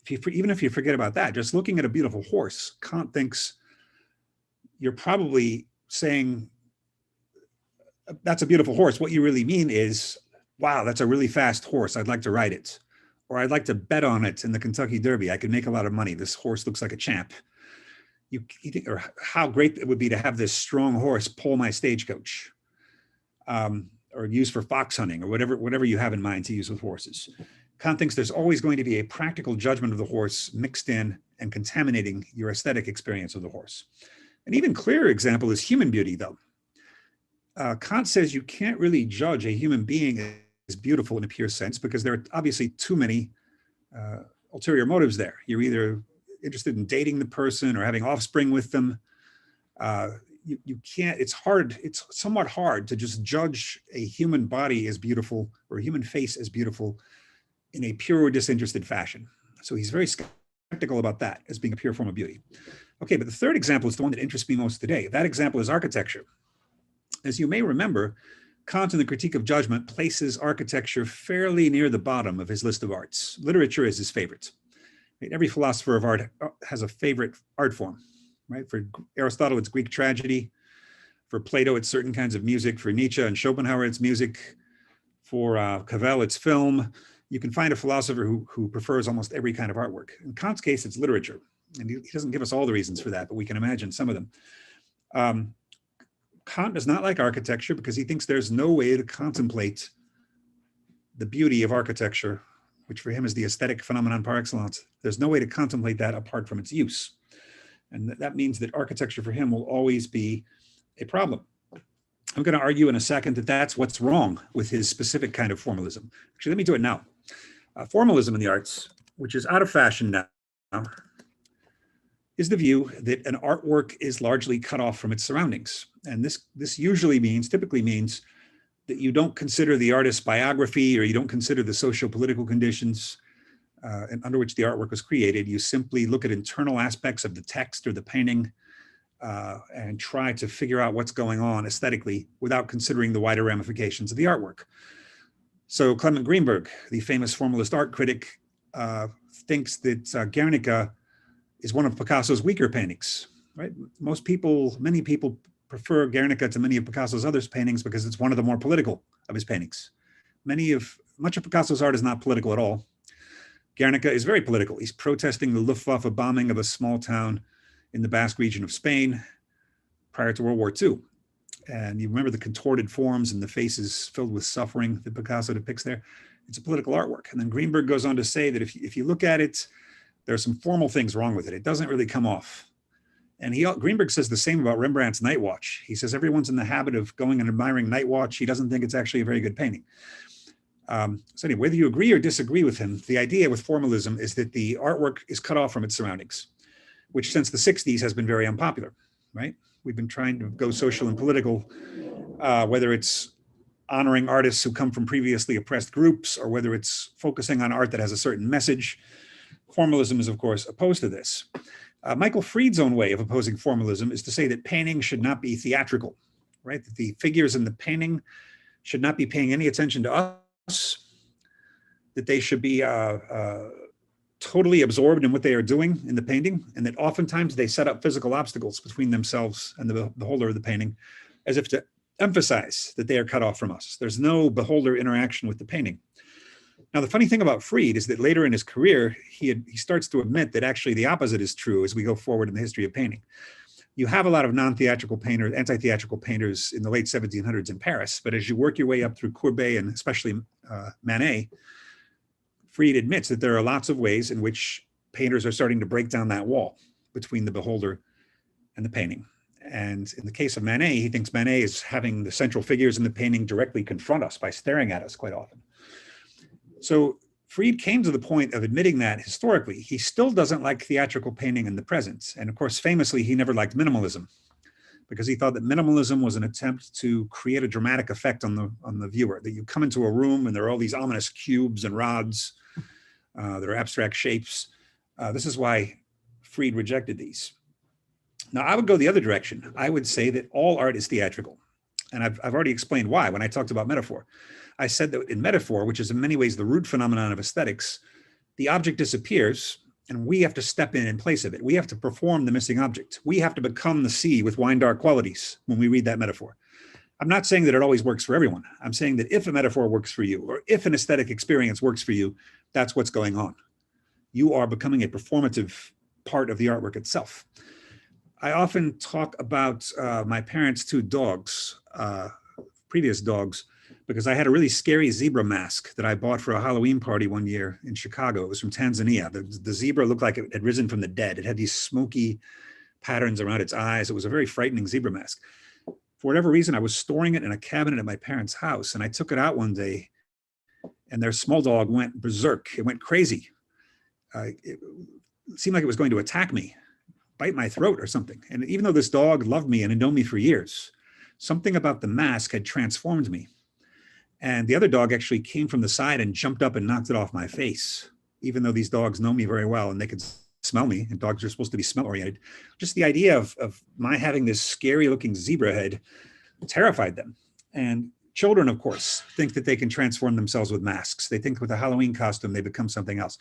even if you forget about that, just looking at a beautiful horse, Kant thinks you're probably saying, that's a beautiful horse. What you really mean is, wow, that's a really fast horse. I'd like to ride it. Or I'd like to bet on it in the Kentucky Derby. I could make a lot of money. This horse looks like a champ. You think, or how great it would be to have this strong horse pull my stagecoach, or use for fox hunting, or whatever you have in mind to use with horses. Kant thinks there's always going to be a practical judgment of the horse mixed in and contaminating your aesthetic experience of the horse. An even clearer example is human beauty, though. Kant says you can't really judge a human being as beautiful in a pure sense because there are obviously too many ulterior motives there. You're either interested in dating the person or having offspring with them. You can't, it's somewhat hard to just judge a human body as beautiful or a human face as beautiful in a pure, disinterested fashion. So he's very skeptical about that as being a pure form of beauty. Okay, but the third example is the one that interests me most today. That example is architecture. As you may remember, Kant in the Critique of Judgment places architecture fairly near the bottom of his list of arts. Literature is his favorite. Every philosopher of art has a favorite art form, right? For Aristotle, it's Greek tragedy. For Plato, it's certain kinds of music. For Nietzsche and Schopenhauer, it's music. For Cavell, it's film. You can find a philosopher who prefers almost every kind of artwork. In Kant's case, it's literature. And he doesn't give us all the reasons for that, but we can imagine some of them. Kant does not like architecture because he thinks there's no way to contemplate the beauty of architecture, which for him is the aesthetic phenomenon par excellence. There's no way to contemplate that apart from its use. And that means that architecture for him will always be a problem. I'm going to argue in a second that that's what's wrong with his specific kind of formalism. Actually, let me do it now. Formalism in the arts, which is out of fashion now, is the view that an artwork is largely cut off from its surroundings. And this typically means that you don't consider the artist's biography or you don't consider the socio-political conditions under which the artwork was created. You simply look at internal aspects of the text or the painting and try to figure out what's going on aesthetically without considering the wider ramifications of the artwork. So Clement Greenberg, the famous formalist art critic, thinks that Guernica is one of Picasso's weaker paintings, right? Many people prefer Guernica to many of Picasso's other paintings because it's one of the more political of his paintings. Much of Picasso's art is not political at all. Guernica is very political. He's protesting the Luftwaffe bombing of a small town in the Basque region of Spain prior to World War II. And you remember the contorted forms and the faces filled with suffering that Picasso depicts there. It's a political artwork. And then Greenberg goes on to say that if you look at it, there are some formal things wrong with it. It doesn't really come off. And Greenberg says the same about Rembrandt's Night Watch. He says everyone's in the habit of going and admiring Night Watch. He doesn't think it's actually a very good painting. So anyway, whether you agree or disagree with him, the idea with formalism is that the artwork is cut off from its surroundings, which since the 60s has been very unpopular, right? We've been trying to go social and political, whether it's honoring artists who come from previously oppressed groups or whether it's focusing on art that has a certain message. Formalism is, of course, opposed to this. Michael Fried's own way of opposing formalism is to say that painting should not be theatrical, right? That the figures in the painting should not be paying any attention to us, that they should be totally absorbed in what they are doing in the painting, and that oftentimes they set up physical obstacles between themselves and the beholder of the painting, as if to emphasize that they are cut off from us. There's no beholder interaction with the painting. Now, the funny thing about Fried is that later in his career, he starts to admit that actually the opposite is true as we go forward in the history of painting. You have a lot of non-theatrical painters, anti-theatrical painters in the late 1700s in Paris, but as you work your way up through Courbet and especially Manet, Fried admits that there are lots of ways in which painters are starting to break down that wall between the beholder and the painting. And in the case of Manet, he thinks Manet is having the central figures in the painting directly confront us by staring at us quite often. So Fried came to the point of admitting that historically, he still doesn't like theatrical painting in the present. And of course, famously, he never liked minimalism because he thought that minimalism was an attempt to create a dramatic effect on the viewer, that you come into a room and there are all these ominous cubes and rods that are abstract shapes. This is why Fried rejected these. Now, I would go the other direction. I would say that all art is theatrical. And I've already explained why when I talked about metaphor. I said that in metaphor, which is in many ways the root phenomenon of aesthetics, the object disappears and we have to step in place of it. We have to perform the missing object. We have to become the sea with wine dark qualities when we read that metaphor. I'm not saying that it always works for everyone. I'm saying that if a metaphor works for you or if an aesthetic experience works for you, that's what's going on. You are becoming a performative part of the artwork itself. I often talk about my parents' two dogs, previous dogs, because I had a really scary zebra mask that I bought for a Halloween party one year in Chicago. It was from Tanzania. The zebra looked like it had risen from the dead. It had these smoky patterns around its eyes. It was a very frightening zebra mask. For whatever reason, I was storing it in a cabinet at my parents' house, and I took it out one day, and their small dog went berserk. It went crazy. It seemed like it was going to attack me, bite my throat or something. And even though this dog loved me and had known me for years, something about the mask had transformed me. And the other dog actually came from the side and jumped up and knocked it off my face, even though these dogs know me very well and they could smell me, and dogs are supposed to be smell oriented. Just the idea of my having this scary looking zebra head terrified them. And children, of course, think that they can transform themselves with masks. They think with a Halloween costume, they become something else.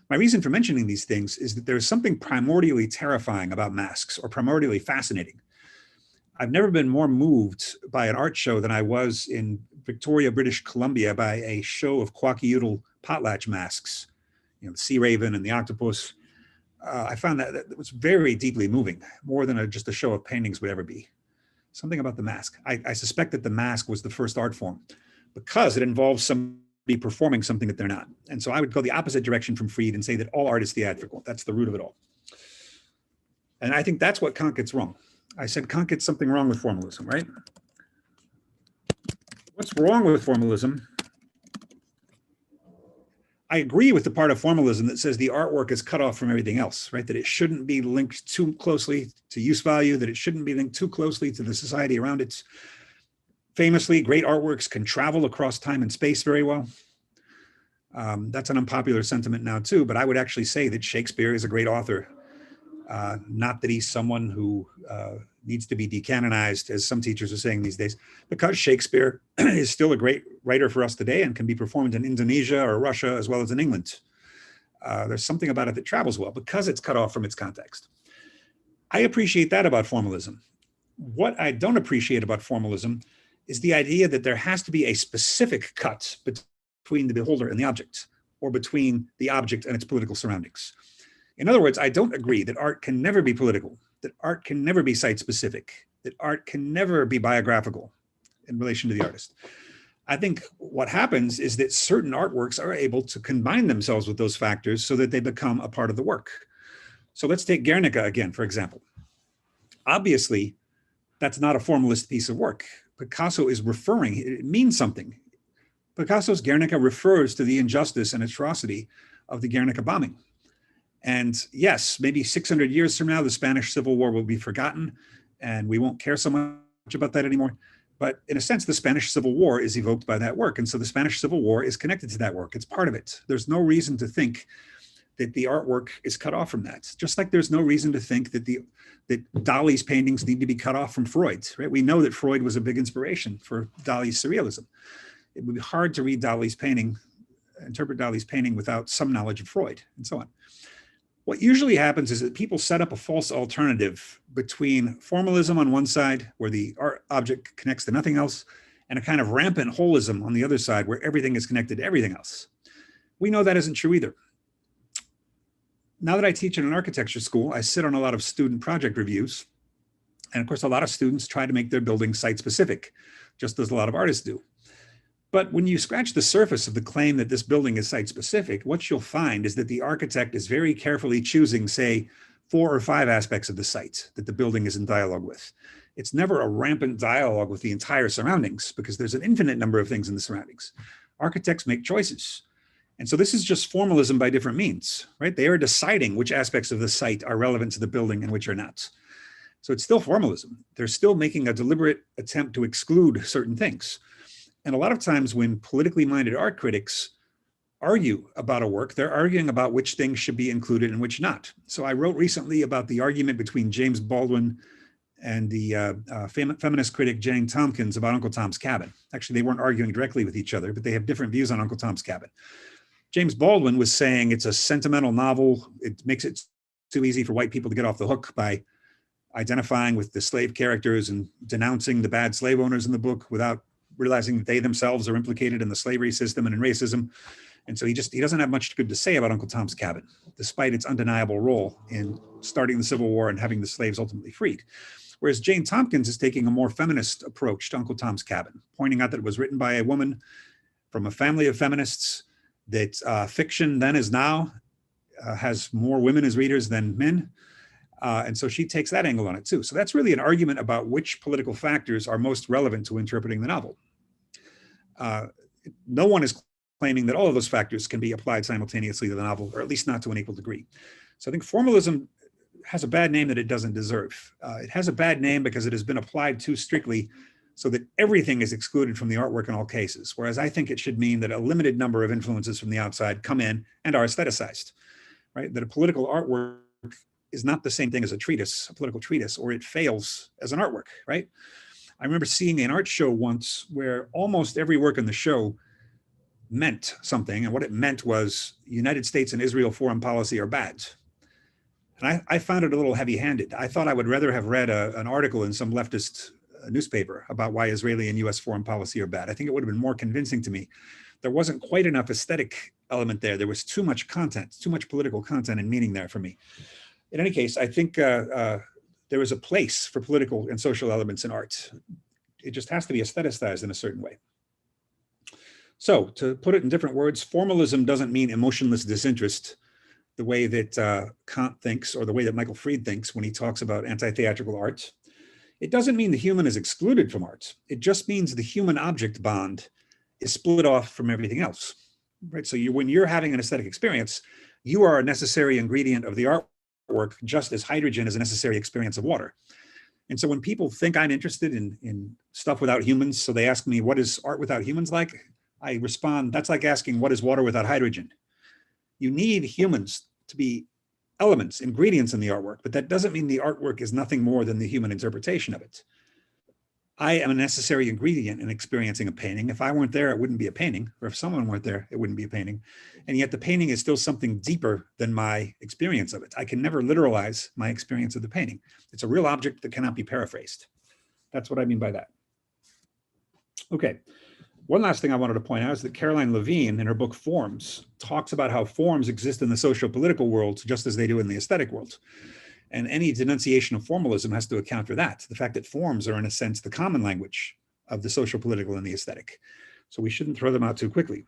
My reason for mentioning these things is that there's something primordially terrifying about masks, or primordially fascinating. I've never been more moved by an art show than I was in Victoria, British Columbia, by a show of quachyudal potlatch masks, the sea raven and the octopus. I found that it was very deeply moving, more than just a show of paintings would ever be. Something about the mask. I suspect that the mask was the first art form because it involves somebody performing something that they're not. And so I would go the opposite direction from Fried and say that all art is theatrical. That's the root of it all. And I think that's what Kant gets wrong. I said Kant gets something wrong with formalism, right? What's wrong with formalism? I agree with the part of formalism that says the artwork is cut off from everything else, right? That it shouldn't be linked too closely to use value, that it shouldn't be linked too closely to the society around it. Famously, great artworks can travel across time and space very well. That's an unpopular sentiment now too, but I would actually say that Shakespeare is a great author. Not that he's someone who needs to be decanonized, as some teachers are saying these days, because Shakespeare is still a great writer for us today and can be performed in Indonesia or Russia as well as in England. There's something about it that travels well because it's cut off from its context. I appreciate that about formalism. What I don't appreciate about formalism is the idea that there has to be a specific cut between the beholder and the object, or between the object and its political surroundings. In other words, I don't agree that art can never be political, that art can never be site-specific, that art can never be biographical in relation to the artist. I think what happens is that certain artworks are able to combine themselves with those factors so that they become a part of the work. So let's take Guernica again, for example. Obviously, that's not a formalist piece of work. Picasso is referring, it means something. Picasso's Guernica refers to the injustice and atrocity of the Guernica bombing. And yes, maybe 600 years from now, the Spanish Civil War will be forgotten and we won't care so much about that anymore. But in a sense, the Spanish Civil War is evoked by that work. And so the Spanish Civil War is connected to that work. It's part of it. There's no reason to think that the artwork is cut off from that. Just like there's no reason to think that that Dali's paintings need to be cut off from Freud's, right? We know that Freud was a big inspiration for Dali's surrealism. It would be hard to read Dali's painting, interpret Dali's painting without some knowledge of Freud and so on. What usually happens is that people set up a false alternative between formalism on one side, where the art object connects to nothing else, and a kind of rampant holism on the other side, where everything is connected to everything else. We know that isn't true either. Now that I teach in an architecture school, I sit on a lot of student project reviews. And of course, a lot of students try to make their buildings site-specific, just as a lot of artists do. But when you scratch the surface of the claim that this building is site-specific, what you'll find is that the architect is very carefully choosing, say, 4 or 5 aspects of the site that the building is in dialogue with. It's never a rampant dialogue with the entire surroundings, because there's an infinite number of things in the surroundings. Architects make choices. And so this is just formalism by different means, right? They are deciding which aspects of the site are relevant to the building and which are not. So it's still formalism. They're still making a deliberate attempt to exclude certain things. And a lot of times when politically minded art critics argue about a work, they're arguing about which things should be included and which not. So I wrote recently about the argument between James Baldwin and the feminist critic Jane Tompkins about Uncle Tom's Cabin. Actually, they weren't arguing directly with each other, but they have different views on Uncle Tom's Cabin. James Baldwin was saying it's a sentimental novel. It makes it too easy for white people to get off the hook by identifying with the slave characters and denouncing the bad slave owners in the book without realizing that they themselves are implicated in the slavery system and in racism. And so he doesn't have much good to say about Uncle Tom's Cabin, despite its undeniable role in starting the Civil War and having the slaves ultimately freed. Whereas Jane Tompkins is taking a more feminist approach to Uncle Tom's Cabin, pointing out that it was written by a woman from a family of feminists, that fiction then as now has more women as readers than men. And so she takes that angle on it too. So that's really an argument about which political factors are most relevant to interpreting the novel. No one is claiming that all of those factors can be applied simultaneously to the novel, or at least not to an equal degree. So I think formalism has a bad name that it doesn't deserve. It has a bad name because it has been applied too strictly so that everything is excluded from the artwork in all cases. Whereas I think it should mean that a limited number of influences from the outside come in and are aestheticized, right? That a political artwork is not the same thing as a treatise, a political treatise, or it fails as an artwork, right? I remember seeing an art show once where almost every work in the show meant something. And what it meant was United States and Israel foreign policy are bad. And I found it a little heavy-handed. I thought I would rather have read an article in some leftist newspaper about why Israeli and US foreign policy are bad. I think it would have been more convincing to me. There wasn't quite enough aesthetic element there. There was too much content, too much political content and meaning there for me. In any case, I think there is a place for political and social elements in art. It just has to be aestheticized in a certain way. So to put it in different words, formalism doesn't mean emotionless disinterest, the way that Kant thinks, or the way that Michael Fried thinks when he talks about anti-theatrical art. It doesn't mean the human is excluded from art. It just means the human object bond is split off from everything else, right? So when you're having an aesthetic experience, you are a necessary ingredient of the artwork, just as hydrogen is a necessary experience of water. And so when people think I'm interested in stuff without humans, so they ask me, what is art without humans like? I respond, that's like asking, what is water without hydrogen? You need humans to be elements, ingredients in the artwork, but that doesn't mean the artwork is nothing more than the human interpretation of it. I am a necessary ingredient in experiencing a painting. If I weren't there, it wouldn't be a painting, or if someone weren't there, it wouldn't be a painting. And yet the painting is still something deeper than my experience of it. I can never literalize my experience of the painting. It's a real object that cannot be paraphrased. That's what I mean by that. Okay. One last thing I wanted to point out is that Caroline Levine, in her book Forms, talks about how forms exist in the social-political world just as they do in the aesthetic world. And any denunciation of formalism has to account for that, the fact that forms are, in a sense, the common language of the social-political and the aesthetic. So we shouldn't throw them out too quickly.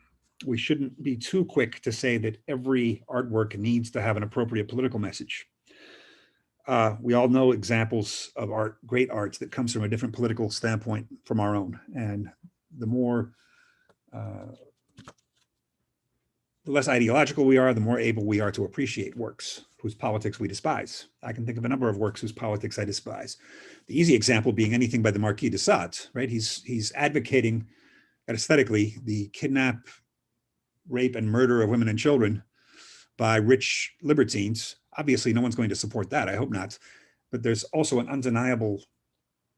We shouldn't be too quick to say that every artwork needs to have an appropriate political message. We all know examples of art, great art, that comes from a different political standpoint from our own. And the less ideological we are, the more able we are to appreciate works whose politics we despise. I can think of a number of works whose politics I despise. The easy example being anything by the Marquis de Sade, right? He's advocating aesthetically the kidnap, rape, and murder of women and children by rich libertines. Obviously, no one's going to support that. I hope not. But there's also an undeniable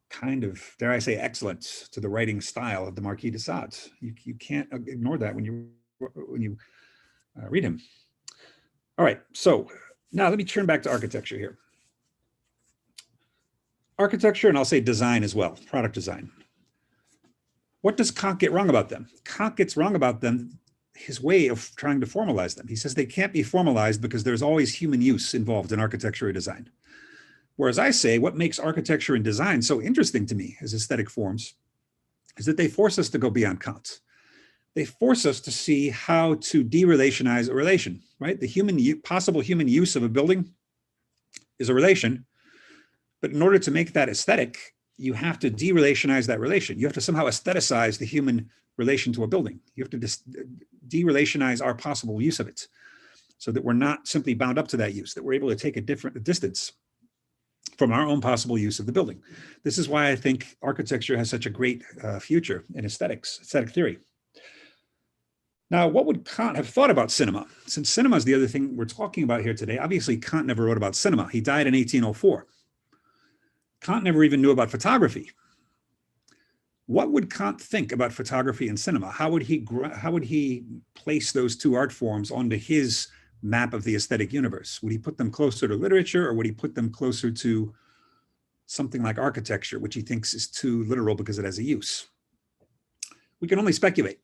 kind of, dare I say, excellence to the writing style of the Marquis de Sade. You can't ignore that when you read him. All right, so Now let me turn back to architecture here. Architecture, and I'll say design as well, product design. What does Kant get wrong about them? Kant gets wrong about them, his way of trying to formalize them. He says they can't be formalized because there's always human use involved in architecture or design. Whereas I say what makes architecture and design so interesting to me as aesthetic forms is that they force us to go beyond Kant. They force us to see how to de-relationize a relation, right? The possible human use of a building is a relation, but in order to make that aesthetic, you have to de-relationize that relation. You have to somehow aestheticize the human relation to a building. You have to de-relationize our possible use of it so that we're not simply bound up to that use, that we're able to take a different distance from our own possible use of the building. This is why I think architecture has such a great future in aesthetics, aesthetic theory. Now, what would Kant have thought about cinema? Since cinema is the other thing we're talking about here today, obviously Kant never wrote about cinema. He died in 1804. Kant never even knew about photography. What would Kant think about photography and cinema? How would he place those two art forms onto his map of the aesthetic universe? Would he put them closer to literature, or would he put them closer to something like architecture, which he thinks is too literal because it has a use? We can only speculate.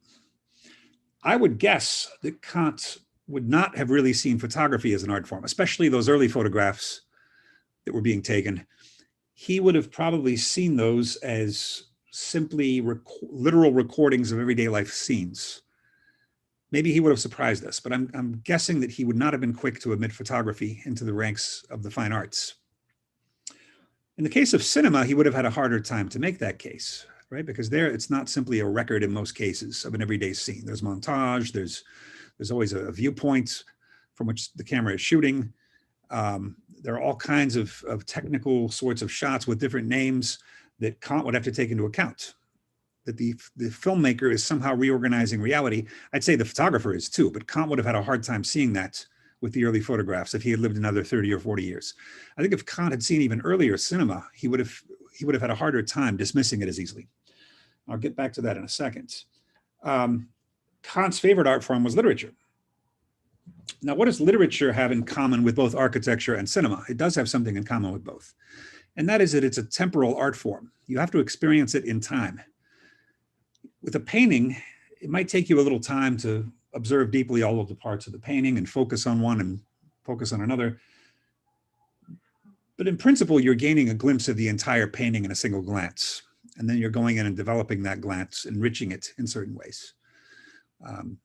I would guess that Kant would not have really seen photography as an art form, especially those early photographs that were being taken. He would have probably seen those as simply literal recordings of everyday life scenes. Maybe he would have surprised us, but I'm guessing that he would not have been quick to admit photography into the ranks of the fine arts. In the case of cinema, he would have had a harder time to make that case, right? Because there, it's not simply a record in most cases of an everyday scene. There's montage, there's always a viewpoint from which the camera is shooting. There are all kinds of technical sorts of shots with different names that Kant would have to take into account. That the filmmaker is somehow reorganizing reality. I'd say the photographer is too, but Kant would have had a hard time seeing that with the early photographs if he had lived another 30 or 40 years. I think if Kant had seen even earlier cinema, he would have had a harder time dismissing it as easily. I'll get back to that in a second. Kant's favorite art form was literature. Now, what does literature have in common with both architecture and cinema? It does have something in common with both. And that is that it's a temporal art form. You have to experience it in time. With a painting, it might take you a little time to observe deeply all of the parts of the painting and focus on one and focus on another. But in principle, you're gaining a glimpse of the entire painting in a single glance. And then you're going in and developing that glance, enriching it in certain ways. In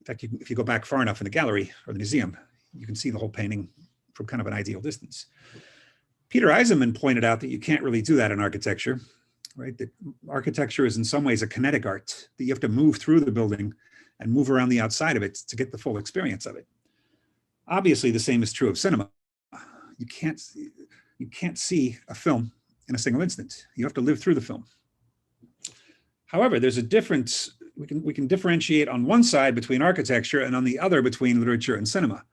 fact, if you go back far enough in the gallery or the museum, you can see the whole painting from kind of an ideal distance. Peter Eisenman pointed out that you can't really do that in architecture, right? That architecture is in some ways a kinetic art, that you have to move through the building and move around the outside of it to get the full experience of it. Obviously, the same is true of cinema. You can't see a film in a single instant. You have to live through the film. However, there's a difference. We can differentiate on one side between architecture and on the other between literature and cinema.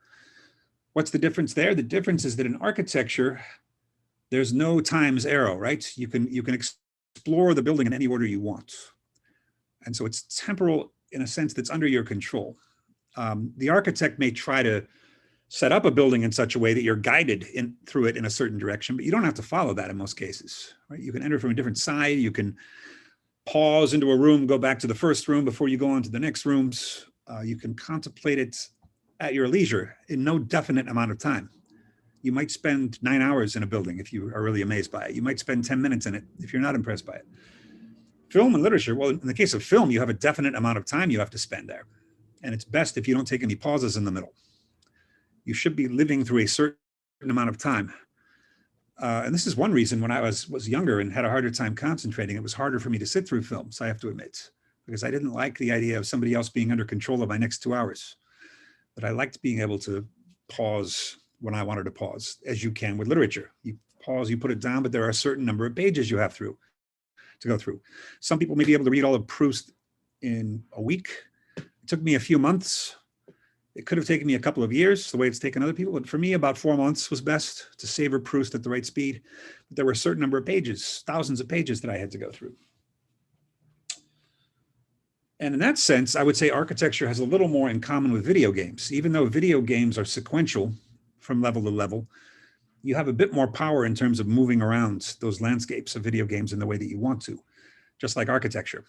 What's the difference there? The difference is that in architecture, there's no times arrow, right? You can explore the building in any order you want. And so it's temporal in a sense that's under your control. The architect may try to set up a building in such a way that you're guided through it in a certain direction, but you don't have to follow that in most cases, right? You can enter from a different side. You can pause into a room, go back to the first room before you go on to the next rooms. You can contemplate it at your leisure in no definite amount of time. You might spend 9 hours in a building if you are really amazed by it. You might spend 10 minutes in it if you're not impressed by it. Film and literature, well, in the case of film, you have a definite amount of time you have to spend there. And it's best if you don't take any pauses in the middle. You should be living through a certain amount of time. And this is one reason when I was younger and had a harder time concentrating, it was harder for me to sit through films, I have to admit, because I didn't like the idea of somebody else being under control of my next 2 hours. But I liked being able to pause when I wanted to pause, as you can with literature. You pause, you put it down, but there are a certain number of pages you have to go through. Some people may be able to read all of Proust in a week. It took me a few months. It could have taken me a couple of years, the way it's taken other people. But for me, about 4 months was best to savor Proust at the right speed. But there were a certain number of pages, thousands of pages that I had to go through. And in that sense, I would say architecture has a little more in common with video games. Even though video games are sequential from level to level, you have a bit more power in terms of moving around those landscapes of video games in the way that you want to, just like architecture.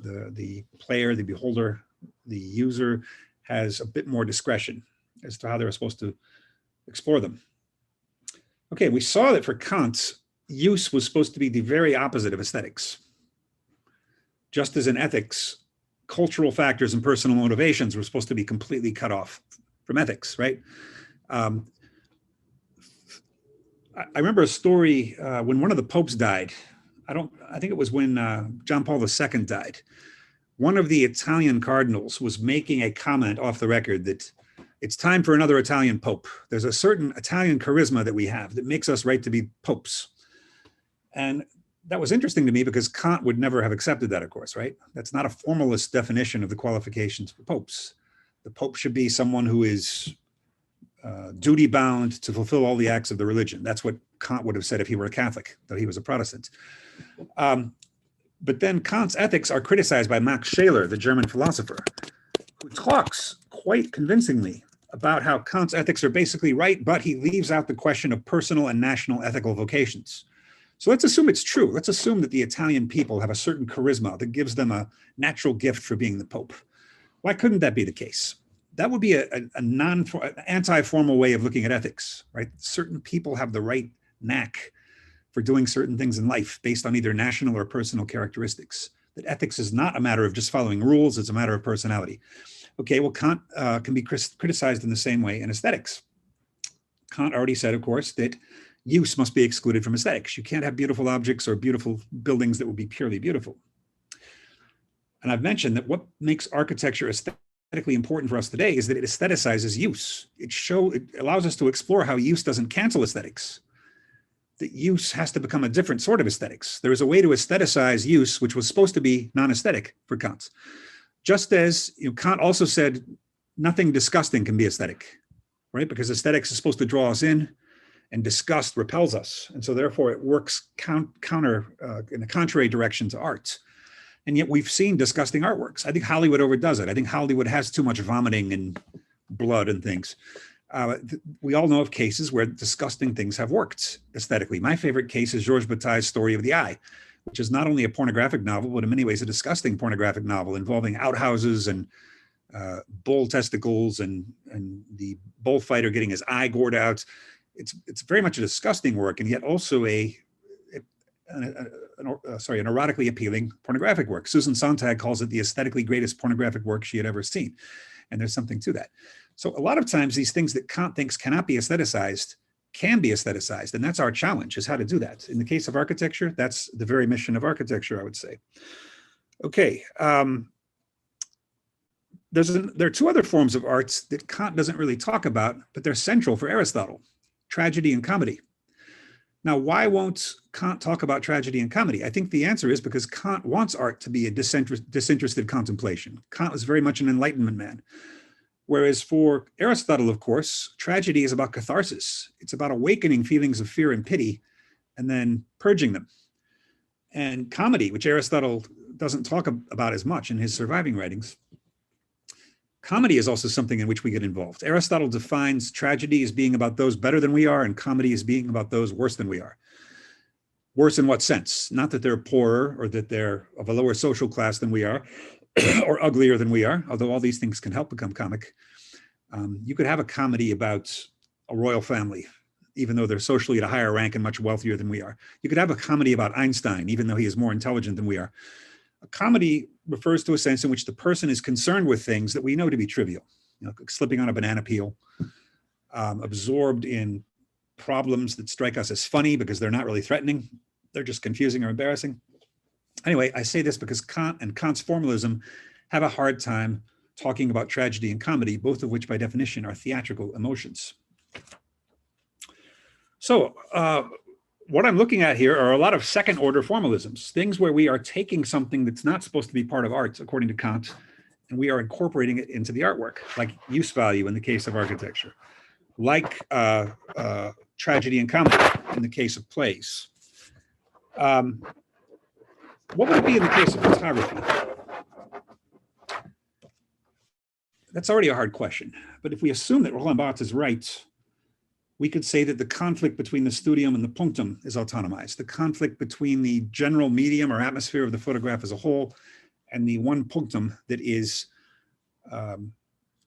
The player, the beholder, the user has a bit more discretion as to how they're supposed to explore them. Okay, we saw that for Kant, use was supposed to be the very opposite of aesthetics. Just as in ethics, cultural factors and personal motivations were supposed to be completely cut off from ethics, right? I remember a story when one of the popes died. I think it was when John Paul II died. One of the Italian cardinals was making a comment off the record that it's time for another Italian pope. There's a certain Italian charisma that we have that makes us right to be popes. And that was interesting to me because Kant would never have accepted that, of course, right? That's not a formalist definition of the qualifications for popes. The pope should be someone who is duty-bound to fulfill all the acts of the religion. That's what Kant would have said if he were a Catholic, though he was a Protestant. But then Kant's ethics are criticized by Max Scheler, the German philosopher, who talks quite convincingly about how Kant's ethics are basically right, but he leaves out the question of personal and national ethical vocations. So let's assume it's true. Let's assume that the Italian people have a certain charisma that gives them a natural gift for being the Pope. Why couldn't that be the case? That would be an anti-formal way of looking at ethics, right? Certain people have the right knack for doing certain things in life based on either national or personal characteristics. That ethics is not a matter of just following rules, it's a matter of personality. Okay, well, Kant can be criticized in the same way in aesthetics. Kant already said, of course, that use must be excluded from aesthetics. You can't have beautiful objects or beautiful buildings that would be purely beautiful. And I've mentioned that what makes architecture aesthetically important for us today is that it aestheticizes use. It allows us to explore how use doesn't cancel aesthetics. That use has to become a different sort of aesthetics. There is a way to aestheticize use, which was supposed to be non-aesthetic for Kant. Just as Kant also said, nothing disgusting can be aesthetic, right? Because aesthetics is supposed to draw us in, and disgust repels us. And so therefore it works in a contrary direction to art. And yet we've seen disgusting artworks. I think Hollywood overdoes it. I think Hollywood has too much vomiting and blood and things. We all know of cases where disgusting things have worked aesthetically. My favorite case is Georges Bataille's Story of the Eye, which is not only a pornographic novel, but in many ways a disgusting pornographic novel involving outhouses and bull testicles and the bullfighter getting his eye gored out. It's very much a disgusting work, and yet also an erotically appealing pornographic work. Susan Sontag calls it the aesthetically greatest pornographic work she had ever seen. And there's something to that. So a lot of times these things that Kant thinks cannot be aestheticized can be aestheticized. And that's our challenge, is how to do that. In the case of architecture, that's the very mission of architecture, I would say. Okay. There are two other forms of arts that Kant doesn't really talk about, but they're central for Aristotle: tragedy and comedy. Now, why won't Kant talk about tragedy and comedy? I think the answer is because Kant wants art to be a disinterested contemplation. Kant was very much an Enlightenment man. Whereas for Aristotle, of course, tragedy is about catharsis. It's about awakening feelings of fear and pity and then purging them. And comedy, which Aristotle doesn't talk about as much in his surviving writings, comedy is also something in which we get involved. Aristotle defines tragedy as being about those better than we are, and comedy as being about those worse than we are. Worse in what sense? Not that they're poorer or that they're of a lower social class than we are, or uglier than we are, although all these things can help become comic. You could have a comedy about a royal family, even though they're socially at a higher rank and much wealthier than we are. You could have a comedy about Einstein, even though he is more intelligent than we are. A comedy refers to a sense in which the person is concerned with things that we know to be trivial, like slipping on a banana peel, absorbed in problems that strike us as funny because they're not really threatening. They're just confusing or embarrassing. Anyway, I say this because Kant and Kant's formalism have a hard time talking about tragedy and comedy, both of which by definition are theatrical emotions. So what I'm looking at here are a lot of second order formalisms, things where we are taking something that's not supposed to be part of art, according to Kant, and we are incorporating it into the artwork, like use value in the case of architecture, like tragedy and comedy in the case of plays. What would it be in the case of photography? That's already a hard question. But if we assume that Roland Barthes is right, we could say that the conflict between the studium and the punctum is autonomized. The conflict between the general medium or atmosphere of the photograph as a whole and the one punctum that is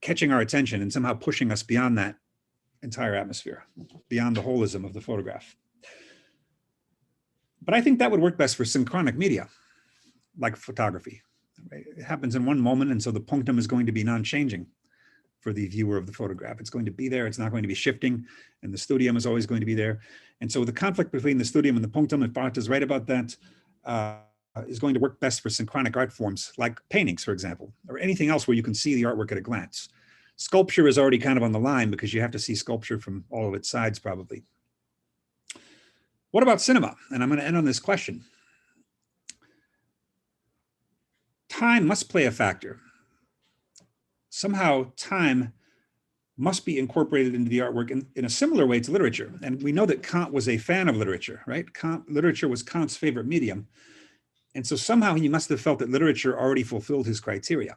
catching our attention and somehow pushing us beyond that entire atmosphere, beyond the holism of the photograph. But I think that would work best for synchronic media, like photography. It happens in one moment, and so the punctum is going to be non-changing for the viewer of the photograph. It's going to be there, it's not going to be shifting, and the studium is always going to be there. And so the conflict between the studium and the punctum, if Barth is right about that, is going to work best for synchronic art forms, like paintings, for example, or anything else where you can see the artwork at a glance. Sculpture is already kind of on the line because you have to see sculpture from all of its sides, probably. What about cinema? And I'm going to end on this question. Time must play a factor. Somehow time must be incorporated into the artwork in a similar way to literature. And we know that Kant was a fan of literature, right? Literature was Kant's favorite medium. And so somehow he must have felt that literature already fulfilled his criteria.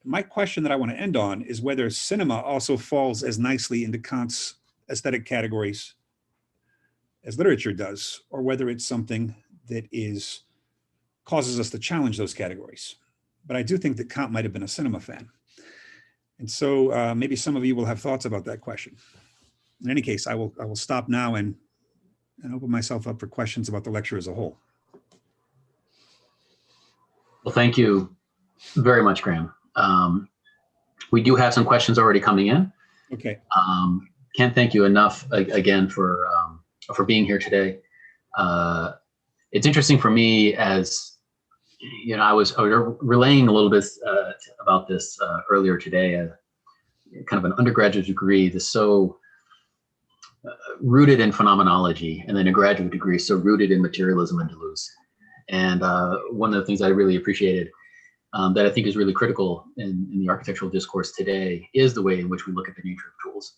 My question that I want to end on is whether cinema also falls as nicely into Kant's aesthetic categories as literature does, or whether it's something that causes us to challenge those categories. But I do think that Kant might have been a cinema fan. And so maybe some of you will have thoughts about that question. In any case, I will stop now and open myself up for questions about the lecture as a whole. Well, thank you very much, Graham. We do have some questions already coming in. Okay. Can't thank you enough again for being here today. It's interesting for me, as you know, I was relaying a little bit about this earlier today. Kind of an undergraduate degree that's so rooted in phenomenology, and then a graduate degree so rooted in materialism and Deleuze. And one of the things I really appreciated that I think is really critical in the architectural discourse today is the way in which we look at the nature of tools.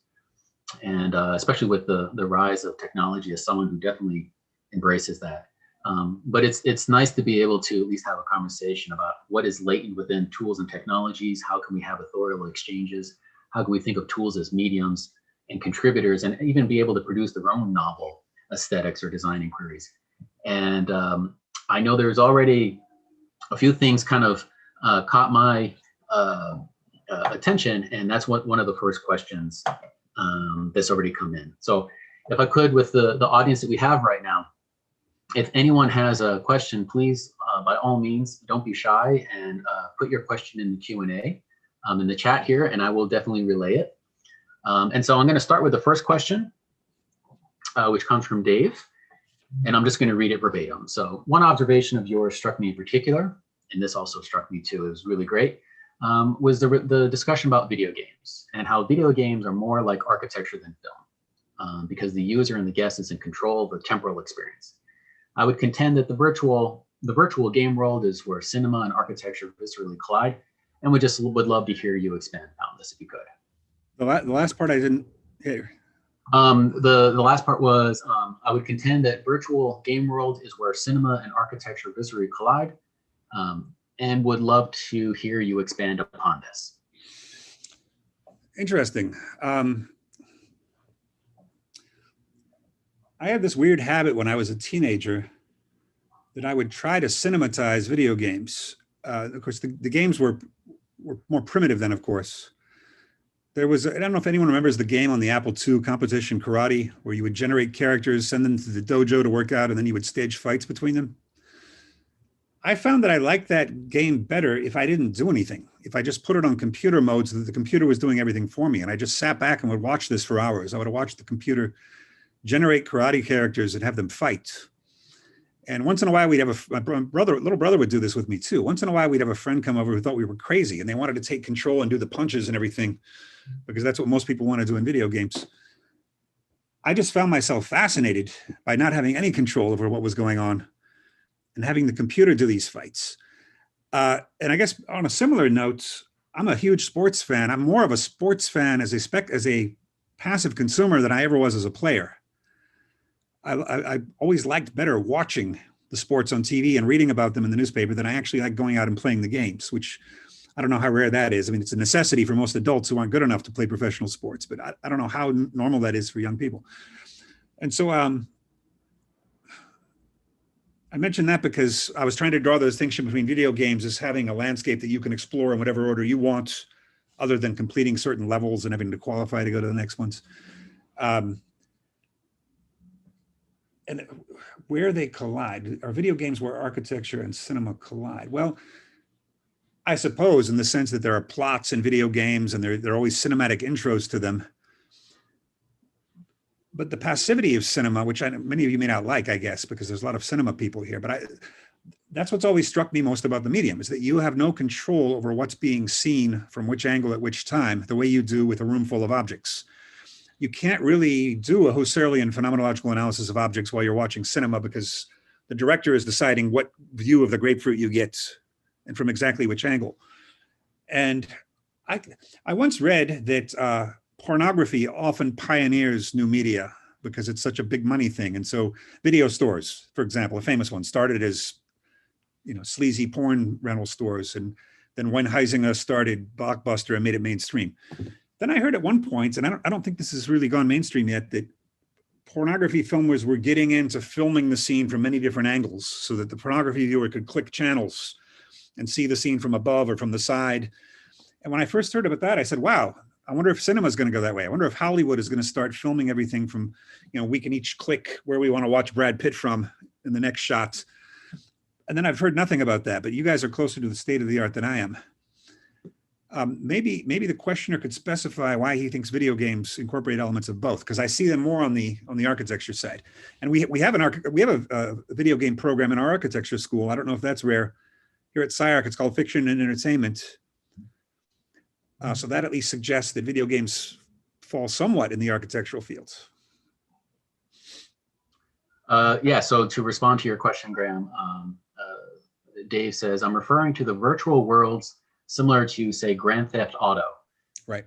And especially with the rise of technology, as someone who definitely embraces that. But it's nice to be able to at least have a conversation about what is latent within tools and technologies. How can we have authorial exchanges? How can we think of tools as mediums and contributors, and even be able to produce their own novel aesthetics or design inquiries? And I know there's already a few things kind of caught my attention, and that's one of the first questions that's already come in. So if I could, with the audience that we have right now, if anyone has a question, please, by all means, don't be shy and put your question in the Q&A in the chat here, and I will definitely relay it. And so I'm going to start with the first question, which comes from Dave, and I'm just going to read it verbatim. So, one observation of yours struck me in particular, and this also struck me too, it was really great, was the discussion about video games and how video games are more like architecture than film, because the user and the guest is in control of the temporal experience. I would contend that the virtual game world is where cinema and architecture viscerally collide, and would love to hear you expand on this if you could. The last part I didn't hear. The last part was, I would contend that virtual game world is where cinema and architecture viscerally collide, and would love to hear you expand upon this. Interesting. I had this weird habit when I was a teenager that I would try to cinematize video games. Of course, the games were more primitive then, of course. There was, I don't know if anyone remembers the game on the Apple II, Competition Karate, where you would generate characters, send them to the dojo to work out, and then you would stage fights between them. I found that I liked that game better if I didn't do anything. If I just put it on computer mode so that the computer was doing everything for me. And I just sat back and would watch this for hours. I would watch the computer generate karate characters and have them fight. And once in a while, we'd have my little brother would do this with me too. Once in a while, we'd have a friend come over who thought we were crazy and they wanted to take control and do the punches and everything, because that's what most people want to do in video games. I just found myself fascinated by not having any control over what was going on and having the computer do these fights. And I guess on a similar note, I'm a huge sports fan. I'm more of a sports fan as a passive consumer than I ever was as a player. I always liked better watching the sports on TV and reading about them in the newspaper than I actually like going out and playing the games, which I don't know how rare that is. I mean, it's a necessity for most adults who aren't good enough to play professional sports, but I don't know how normal that is for young people. And so I mentioned that because I was trying to draw the distinction between video games as having a landscape that you can explore in whatever order you want, other than completing certain levels and having to qualify to go to the next ones. And where they collide, are video games where architecture and cinema collide? Well, I suppose in the sense that there are plots in video games and there are always cinematic intros to them. But the passivity of cinema, which many of you may not like, I guess, because there's a lot of cinema people here, but that's what's always struck me most about the medium, is that you have no control over what's being seen from which angle at which time, the way you do with a room full of objects. You can't really do a Husserlian phenomenological analysis of objects while you're watching cinema, because the director is deciding what view of the grapefruit you get and from exactly which angle. And I once read that pornography often pioneers new media because it's such a big money thing. And so video stores, for example, a famous one, started as, you know, sleazy porn rental stores. And then when Heidegger started Blockbuster and made it mainstream. Then I heard at one point, and I don't think this has really gone mainstream yet, that pornography filmers were getting into filming the scene from many different angles so that the pornography viewer could click channels and see the scene from above or from the side. And when I first heard about that, I said, wow, I wonder if cinema is going to go that way. I wonder if Hollywood is going to start filming everything from, you know, we can each click where we want to watch Brad Pitt from in the next shot. And then I've heard nothing about that, but you guys are closer to the state of the art than I am. Maybe the questioner could specify why he thinks video games incorporate elements of both, because I see them more on the architecture side. And we have a video game program in our architecture school. I don't know if that's rare. Here at SCI-Arc, it's called Fiction and Entertainment. So that at least suggests that video games fall somewhat in the architectural fields. Yeah, so to respond to your question, Graham, Dave says, I'm referring to the virtual worlds similar to, say, Grand Theft Auto. Right.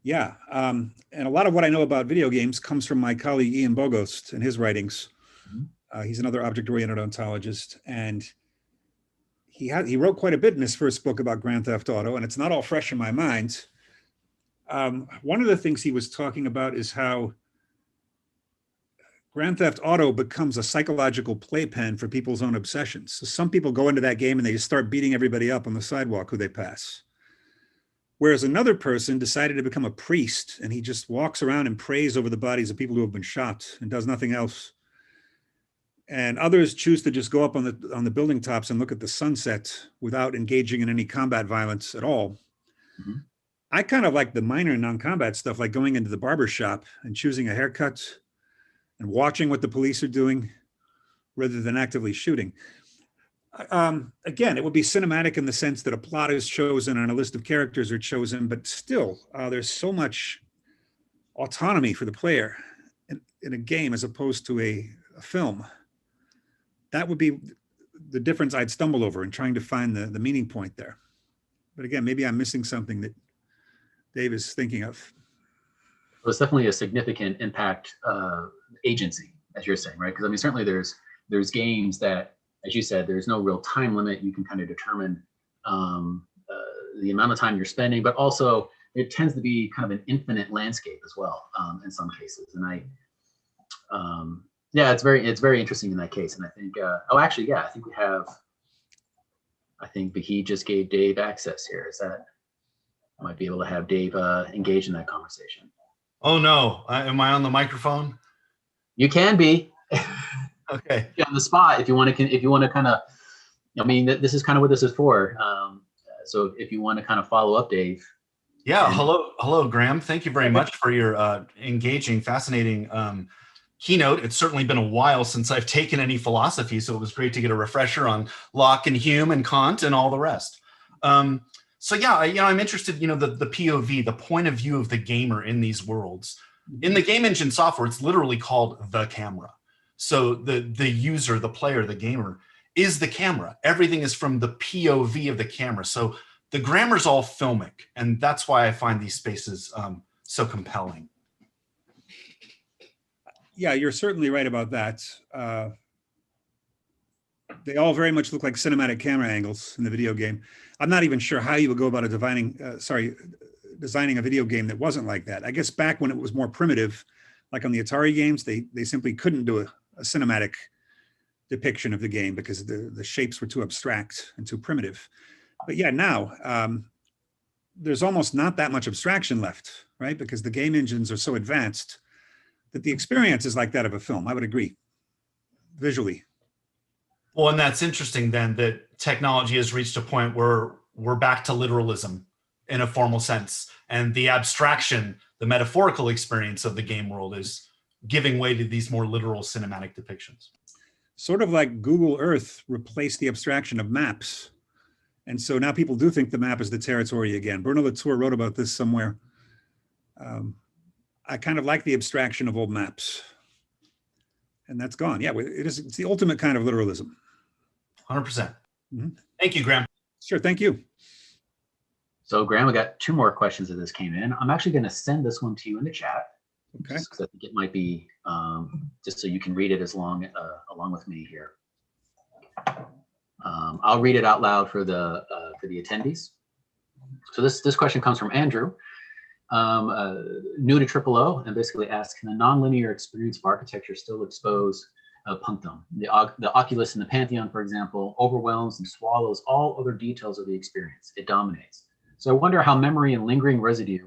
Yeah, and a lot of what I know about video games comes from my colleague Ian Bogost and his writings. He's another object-oriented ontologist, and he wrote quite a bit in his first book about Grand Theft Auto, and it's not all fresh in my mind. One of the things he was talking about is how Grand Theft Auto becomes a psychological playpen for people's own obsessions. So some people go into that game and they just start beating everybody up on the sidewalk who they pass. Whereas another person decided to become a priest, and he just walks around and prays over the bodies of people who have been shot and does nothing else. And others choose to just go up on the building tops and look at the sunset without engaging in any combat violence at all. Mm-hmm. I kind of like the minor non-combat stuff, like going into the barber shop and choosing a haircut and watching what the police are doing rather than actively shooting. Again, it would be cinematic in the sense that a plot is chosen and a list of characters are chosen, but still, there's so much autonomy for the player in a game as opposed to a film. That would be the difference I'd stumble over in trying to find the meaning point there. But again, maybe I'm missing something that Dave is thinking of. Well, it's definitely a significant impact agency, as you're saying, right? Because I mean, certainly there's games that, as you said, there's no real time limit. You can kind of determine the amount of time you're spending, but also it tends to be kind of an infinite landscape as well in some cases. And yeah, it's very interesting in that case. And I think, actually, yeah, I think Vahid just gave Dave access here. Is that, I might be able to have Dave engage in that conversation. Oh no, am I on the microphone? You can be. Okay. Yeah, on the spot, if you want to kind of, I mean, this is kind of what this is for. So if you want to kind of follow up, Dave. Yeah, hello, Graham. Thank you very much for your engaging, fascinating keynote. It's certainly been a while since I've taken any philosophy, so it was great to get a refresher on Locke and Hume and Kant and all the rest. So yeah, I'm interested, the POV, the point of view of the gamer in these worlds. In the game engine software, it's literally called the camera. So the user, the player, the gamer is the camera. Everything is from the POV of the camera. So the grammar's all filmic, and that's why I find these spaces so compelling. Yeah, you're certainly right about that. They all very much look like cinematic camera angles in the video game. I'm not even sure how you would go about designing a video game that wasn't like that. I guess back when it was more primitive, like on the Atari games, they simply couldn't do a cinematic depiction of the game because the shapes were too abstract and too primitive. But yeah, now there's almost not that much abstraction left, right? Because the game engines are so advanced that the experience is like that of a film. I would agree, visually. Well, and that's interesting then that technology has reached a point where we're back to literalism in a formal sense. And the abstraction, the metaphorical experience of the game world is giving way to these more literal cinematic depictions. Sort of like Google Earth replaced the abstraction of maps. And so now people do think the map is the territory again. Bruno Latour wrote about this somewhere. I kind of like the abstraction of old maps. And that's gone. Yeah, it's the ultimate kind of literalism. 100%. Mm-hmm. Thank you, Graham. Sure, thank you. So Graham, we got 2 more questions that this came in. I'm actually going to send this one to you in the chat. Okay. Because I think it might be just so you can read it along with me here. I'll read it out loud for the attendees. So this question comes from Andrew, new to Triple O, and basically asks, can the nonlinear experience of architecture still expose punctum? The oculus in the Pantheon, for example, overwhelms and swallows all other details of the experience. It dominates. So I wonder how memory and lingering residue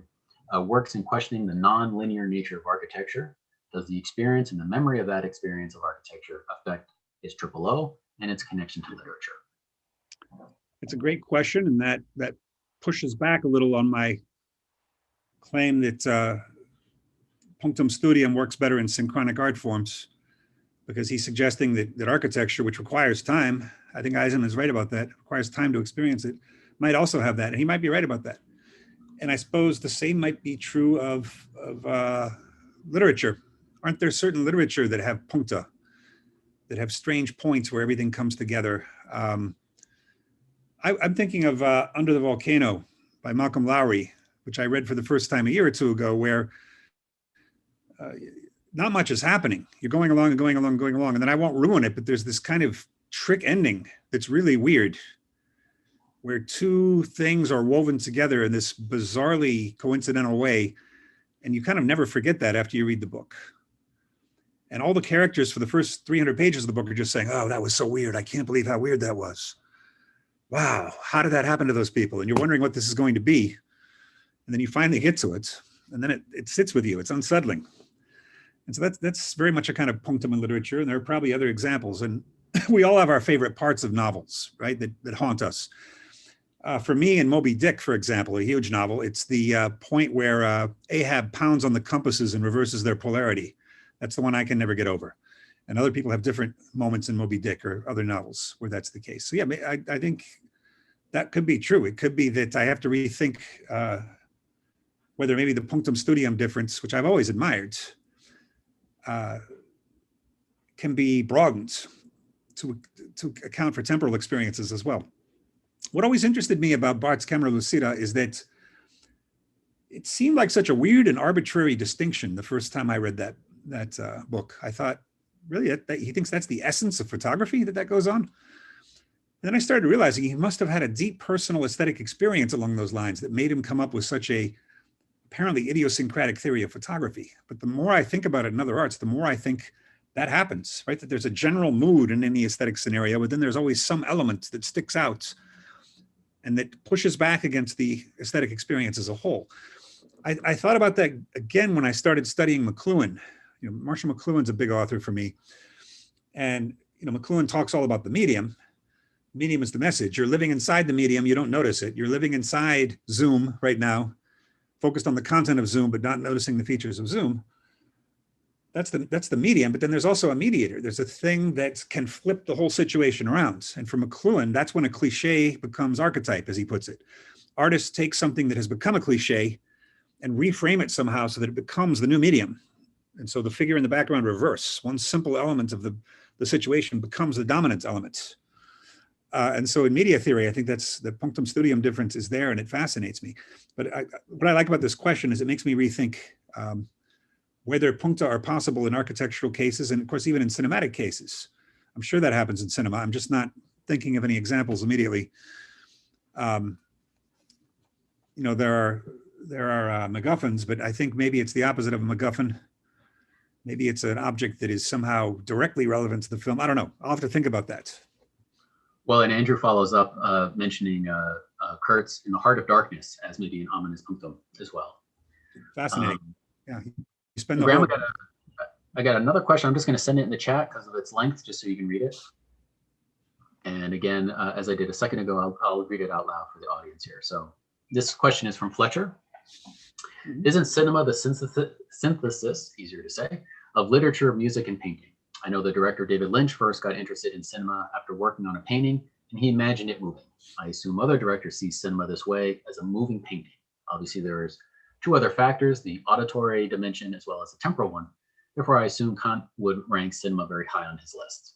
works in questioning the non-linear nature of architecture. Does the experience and the memory of that experience of architecture affect its Triple O and its connection to literature? It's a great question, and that pushes back a little on my claim that punctum studium works better in synchronic art forms, because he's suggesting that architecture, which requires time, I think Eisen is right about that, requires time to experience it, might also have that, and he might be right about that. And I suppose the same might be true of literature. Aren't there certain literature that have puncta, that have strange points where everything comes together? I'm thinking of Under the Volcano by Malcolm Lowry, which I read for the first time a year or two ago, where not much is happening. You're going along and going along and going along, and then I won't ruin it, but there's this kind of trick ending that's really weird, where 2 things are woven together in this bizarrely coincidental way, and you kind of never forget that after you read the book. And all the characters for the first 300 pages of the book are just saying, oh, that was so weird. I can't believe how weird that was. Wow, how did that happen to those people? And you're wondering what this is going to be. And then you finally get to it, and then it sits with you. It's unsettling. And so that's very much a kind of punctum in literature, and there are probably other examples. And we all have our favorite parts of novels, right, that haunt us. For me, in Moby Dick, for example, a huge novel, it's the point where Ahab pounds on the compasses and reverses their polarity. That's the one I can never get over. And other people have different moments in Moby Dick or other novels where that's the case. So yeah, I think that could be true. It could be that I have to rethink whether maybe the punctum studium difference, which I've always admired, can be broadened to account for temporal experiences as well. What always interested me about Barth's Camera Lucida is that it seemed like such a weird and arbitrary distinction the first time I read that book. I thought, really, that he thinks that's the essence of photography, that goes on? And then I started realizing he must have had a deep personal aesthetic experience along those lines that made him come up with such a apparently idiosyncratic theory of photography. But the more I think about it in other arts, the more I think that happens, right? That there's a general mood in any aesthetic scenario, but then there's always some element that sticks out and that pushes back against the aesthetic experience as a whole. I thought about that again when I started studying McLuhan. You know, Marshall McLuhan's a big author for me. And, you know, McLuhan talks all about the medium. Medium is the message. You're living inside the medium, you don't notice it. You're living inside Zoom right now, focused on the content of Zoom, but not noticing the features of Zoom. That's the medium, but then there's also a mediator. There's a thing that can flip the whole situation around. And for McLuhan, that's when a cliche becomes archetype, as he puts it. Artists take something that has become a cliche and reframe it somehow so that it becomes the new medium. And so the figure in the background reverse. One simple element of the situation becomes the dominant element. And so in media theory, I think that's the punctum studium difference is there, and it fascinates me. But what I like about this question is it makes me rethink whether puncta are possible in architectural cases, and of course, even in cinematic cases. I'm sure that happens in cinema. I'm just not thinking of any examples immediately. You know, there are MacGuffins, but I think maybe it's the opposite of a MacGuffin. Maybe it's an object that is somehow directly relevant to the film. I don't know. I'll have to think about that. Well, and Andrew follows up mentioning Kurtz in The Heart of Darkness as maybe an ominous punctum as well. Fascinating. Yeah, you spend the Graham, whole... I got another question. I'm just going to send it in the chat because of its length, just so you can read it. And again, as I did a second ago, I'll read it out loud for the audience here. So this question is from Fletcher. Isn't cinema the synthesis, easier to say, of literature, music, and painting? I know the director David Lynch first got interested in cinema after working on a painting, and he imagined it moving. I assume other directors see cinema this way, as a moving painting. Obviously, there's two other factors, the auditory dimension as well as the temporal one. Therefore, I assume Kant would rank cinema very high on his list.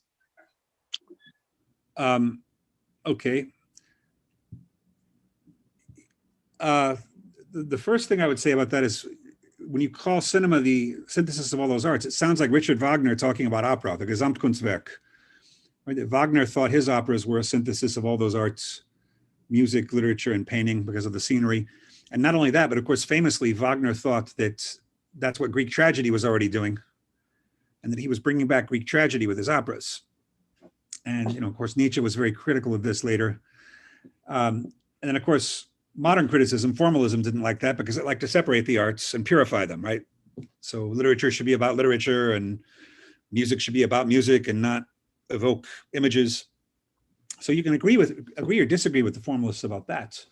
Okay. The first thing I would say about that is, when you call cinema the synthesis of all those arts, it sounds like Richard Wagner talking about opera, the Gesamtkunstwerk. Right? Wagner thought his operas were a synthesis of all those arts, music, literature, and painting because of the scenery. And not only that, but of course, famously, Wagner thought that that's what Greek tragedy was already doing, and that he was bringing back Greek tragedy with his operas. And, you know, of course, Nietzsche was very critical of this later. And then, of course, modern criticism, formalism, didn't like that because it liked to separate the arts and purify them, right? So literature should be about literature and music should be about music and not evoke images. So you can agree or disagree with the formalists about that.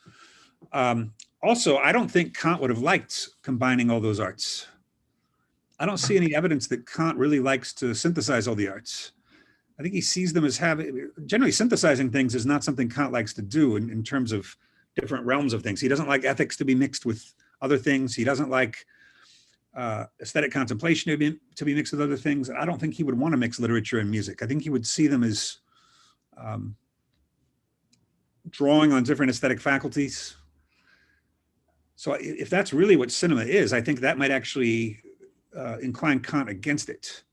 Also, I don't think Kant would have liked combining all those arts. I don't see any evidence that Kant really likes to synthesize all the arts. I think he sees them as generally synthesizing things is not something Kant likes to do in terms of different realms of things. He doesn't like ethics to be mixed with other things. He doesn't like aesthetic contemplation to be mixed with other things. I don't think he would want to mix literature and music. I think he would see them as drawing on different aesthetic faculties. So if that's really what cinema is, I think that might actually incline Kant against it.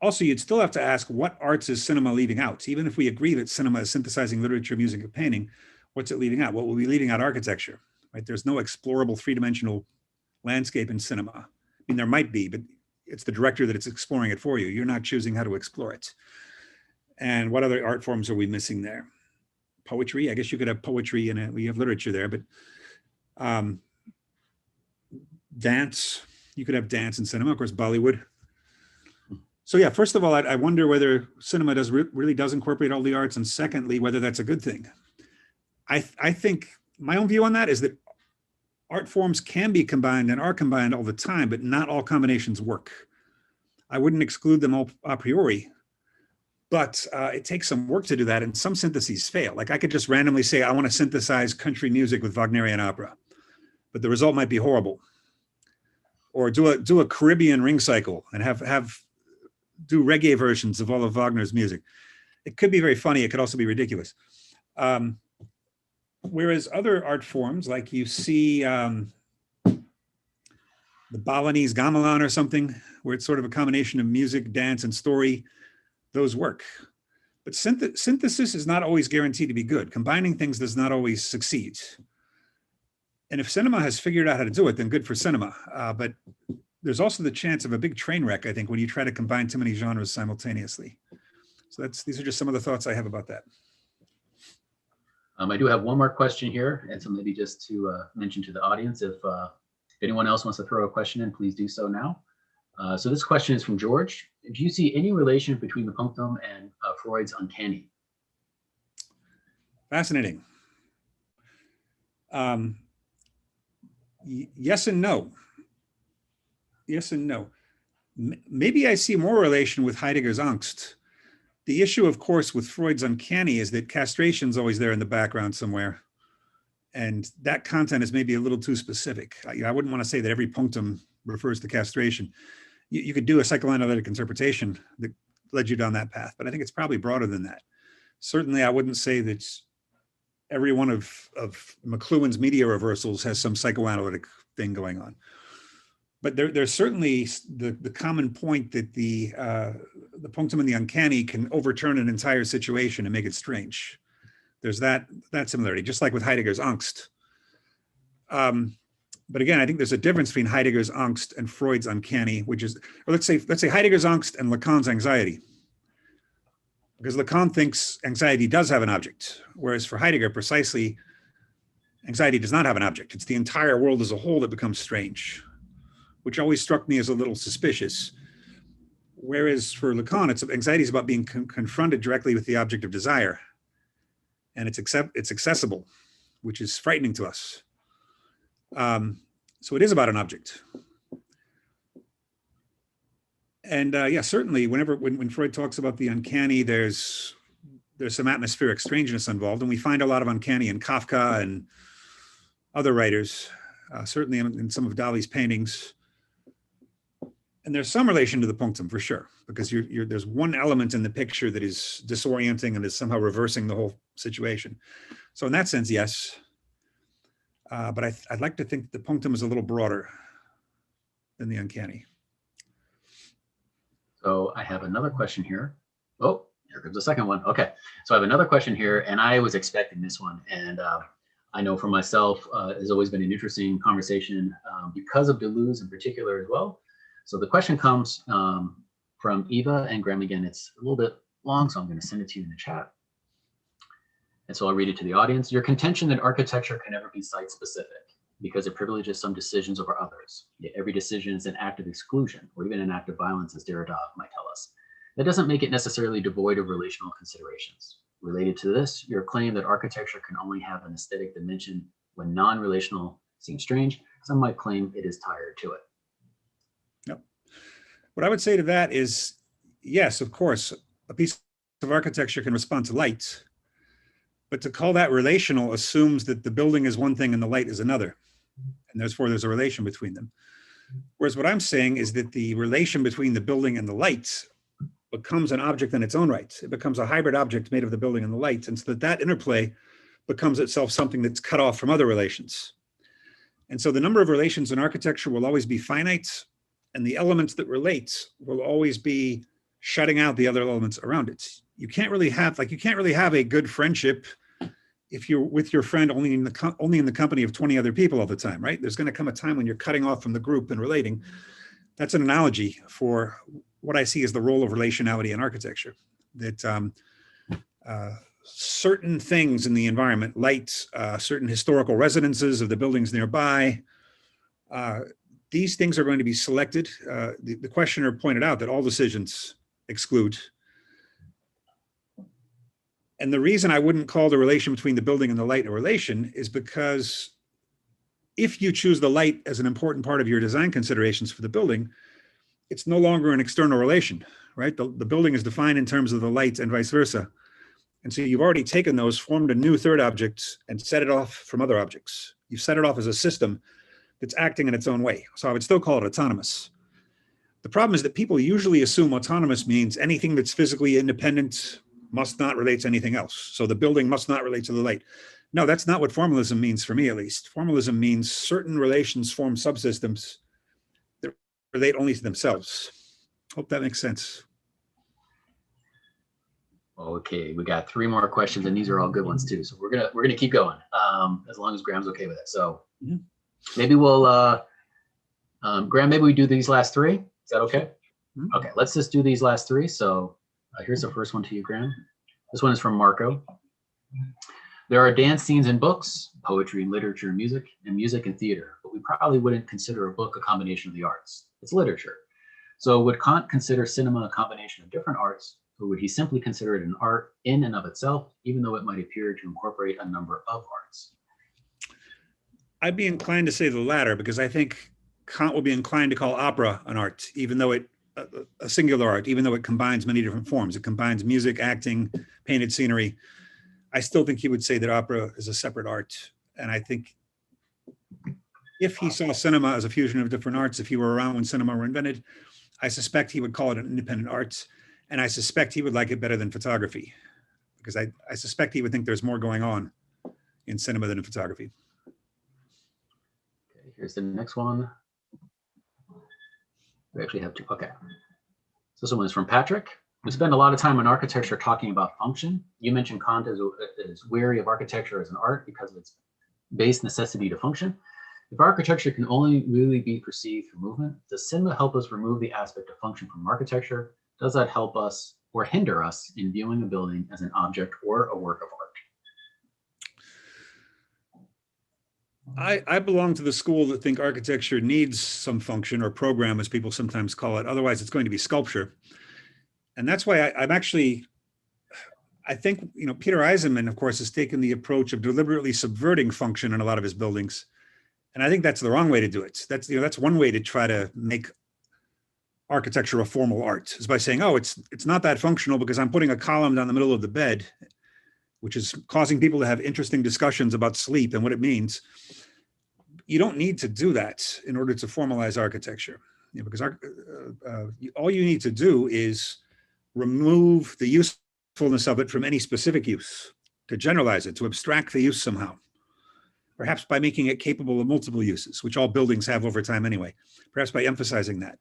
Also, you'd still have to ask, what arts is cinema leaving out? Even if we agree that cinema is synthesizing literature, music, and painting, what's it leaving out? Well, we'll be leaving out architecture, right? There's no explorable three-dimensional landscape in cinema. I mean, there might be, but it's the director that it's exploring it for you. You're not choosing how to explore it. And what other art forms are we missing there? Poetry, I guess you could have poetry and we have literature there, but dance, you could have dance in cinema, of course, Bollywood. So yeah, first of all, I wonder whether cinema really does incorporate all the arts, and secondly, whether that's a good thing. I think my own view on that is that art forms can be combined and are combined all the time, but not all combinations work. I wouldn't exclude them all a priori, but it takes some work to do that, and some syntheses fail. Like I could just randomly say, I want to synthesize country music with Wagnerian opera, but the result might be horrible. Or do a Caribbean ring cycle and do reggae versions of all of Wagner's music. It could be very funny. It could also be ridiculous. Whereas other art forms, like you see the Balinese gamelan or something, where it's sort of a combination of music, dance, and story, those work. But synthesis is not always guaranteed to be good. Combining things does not always succeed. And if cinema has figured out how to do it, then good for cinema. But there's also the chance of a big train wreck, I think, when you try to combine too many genres simultaneously. So these are just some of the thoughts I have about that. I do have one more question here, and so maybe just to mention to the audience, if anyone else wants to throw a question in, please do so now. So this question is from George. Do you see any relation between the punctum and Freud's uncanny? Fascinating. Yes and no. Yes and no. Maybe I see more relation with Heidegger's angst. The issue, of course, with Freud's uncanny is that castration's always there in the background somewhere. And that content is maybe a little too specific. I wouldn't want to say that every punctum refers to castration. You could do a psychoanalytic interpretation that led you down that path, but I think it's probably broader than that. Certainly, I wouldn't say that every one of McLuhan's media reversals has some psychoanalytic thing going on. But there's certainly the common point that the punctum and the uncanny can overturn an entire situation and make it strange. There's that similarity, just like with Heidegger's angst. But again, I think there's a difference between Heidegger's angst and Freud's uncanny, which is, or let's say Heidegger's angst and Lacan's anxiety. Because Lacan thinks anxiety does have an object, whereas for Heidegger, precisely, anxiety does not have an object. It's the entire world as a whole that becomes strange, which always struck me as a little suspicious. Whereas for Lacan, anxiety is about being confronted directly with the object of desire. And it's accessible, which is frightening to us. So it is about an object. And yeah, certainly when Freud talks about the uncanny, there's some atmospheric strangeness involved. And we find a lot of uncanny in Kafka and other writers, certainly in some of Dali's paintings. And there's some relation to the punctum for sure, because there's one element in the picture that is disorienting and is somehow reversing the whole situation. So in that sense, yes. But I'd like to think the punctum is a little broader than the uncanny. So I have another question here. Oh, here comes the second one. Okay, so I have another question here, and I was expecting this one. And I know for myself, it's always been an interesting conversation because of Deleuze in particular as well. So the question comes from Eva and Graham again. It's a little bit long, so I'm going to send it to you in the chat. And so I'll read it to the audience. Your contention that architecture can never be site-specific because it privileges some decisions over others. Yet every decision is an act of exclusion or even an act of violence, as Derrida might tell us. That doesn't make it necessarily devoid of relational considerations. Related to this, your claim that architecture can only have an aesthetic dimension when non-relational seems strange. Some might claim it is tied to it. Yep. What I would say to that is, yes, of course, a piece of architecture can respond to light. But to call that relational assumes that the building is one thing and the light is another. And therefore, there's a relation between them. Whereas what I'm saying is that the relation between the building and the light becomes an object in its own right. It becomes a hybrid object made of the building and the light. And so that interplay becomes itself something that's cut off from other relations. And so the number of relations in architecture will always be finite. And the elements that relate will always be shutting out the other elements around it. You can't really have a good friendship if you're with your friend only in the company of 20 other people all the time, right? There's going to come a time when you're cutting off from the group and relating. That's an analogy for what I see as the role of relationality in architecture. That certain things in the environment, light, certain historical residences of the buildings nearby, these things are going to be selected. The questioner pointed out that all decisions exclude. And the reason I wouldn't call the relation between the building and the light a relation is because if you choose the light as an important part of your design considerations for the building, it's no longer an external relation, right? The building is defined in terms of the light and vice versa. And so you've already taken those, formed a new third object and set it off from other objects. You've set it off as a system that's acting in its own way. So I would still call it autonomous. The problem is that people usually assume autonomous means anything that's physically independent must not relate to anything else. So the building must not relate to the light. No, that's not what formalism means for me, at least. Formalism means certain relations form subsystems that relate only to themselves. Hope that makes sense. Okay, we got 3 more questions, and these are all good ones too. So we're gonna keep going, as long as Graham's okay with it. So maybe we'll, Graham, maybe we do these last 3. Is that okay? Okay, let's just do these last 3. So here's the first one to you, Graham. This one is from Marco. There are dance scenes in books, poetry and literature and music and theater, but we probably wouldn't consider a book a combination of the arts. It's literature. So would Kant consider cinema a combination of different arts, or would he simply consider it an art in and of itself, even though it might appear to incorporate a number of arts? I'd be inclined to say the latter, because I think Kant will be inclined to call opera an art, even though a singular art, even though it combines many different forms. It combines music, acting, painted scenery. I still think he would say that opera is a separate art. And I think if he saw cinema as a fusion of different arts, if he were around when cinema were invented, I suspect he would call it an independent art. And I suspect he would like it better than photography, because I suspect he would think there's more going on in cinema than in photography. Okay, here's the next one. We actually have two. Okay. So this one is from Patrick. We spend a lot of time in architecture talking about function. You mentioned Kant is weary of architecture as an art because of its base necessity to function. If architecture can only really be perceived through movement, does cinema help us remove the aspect of function from architecture? Does that help us or hinder us in viewing a building as an object or a work of art? I belong to the school that think architecture needs some function or program, as people sometimes call it. Otherwise, it's going to be sculpture. And that's why I think, Peter Eisenman, of course, has taken the approach of deliberately subverting function in a lot of his buildings. And I think that's the wrong way to do it. That's one way to try to make architecture a formal art, is by saying, oh, it's not that functional because I'm putting a column down the middle of the bed, which is causing people to have interesting discussions about sleep and what it means. You don't need to do that in order to formalize architecture, because all you need to do is remove the usefulness of it from any specific use, to generalize it, to abstract the use somehow, perhaps by making it capable of multiple uses, which all buildings have over time anyway, perhaps by emphasizing that.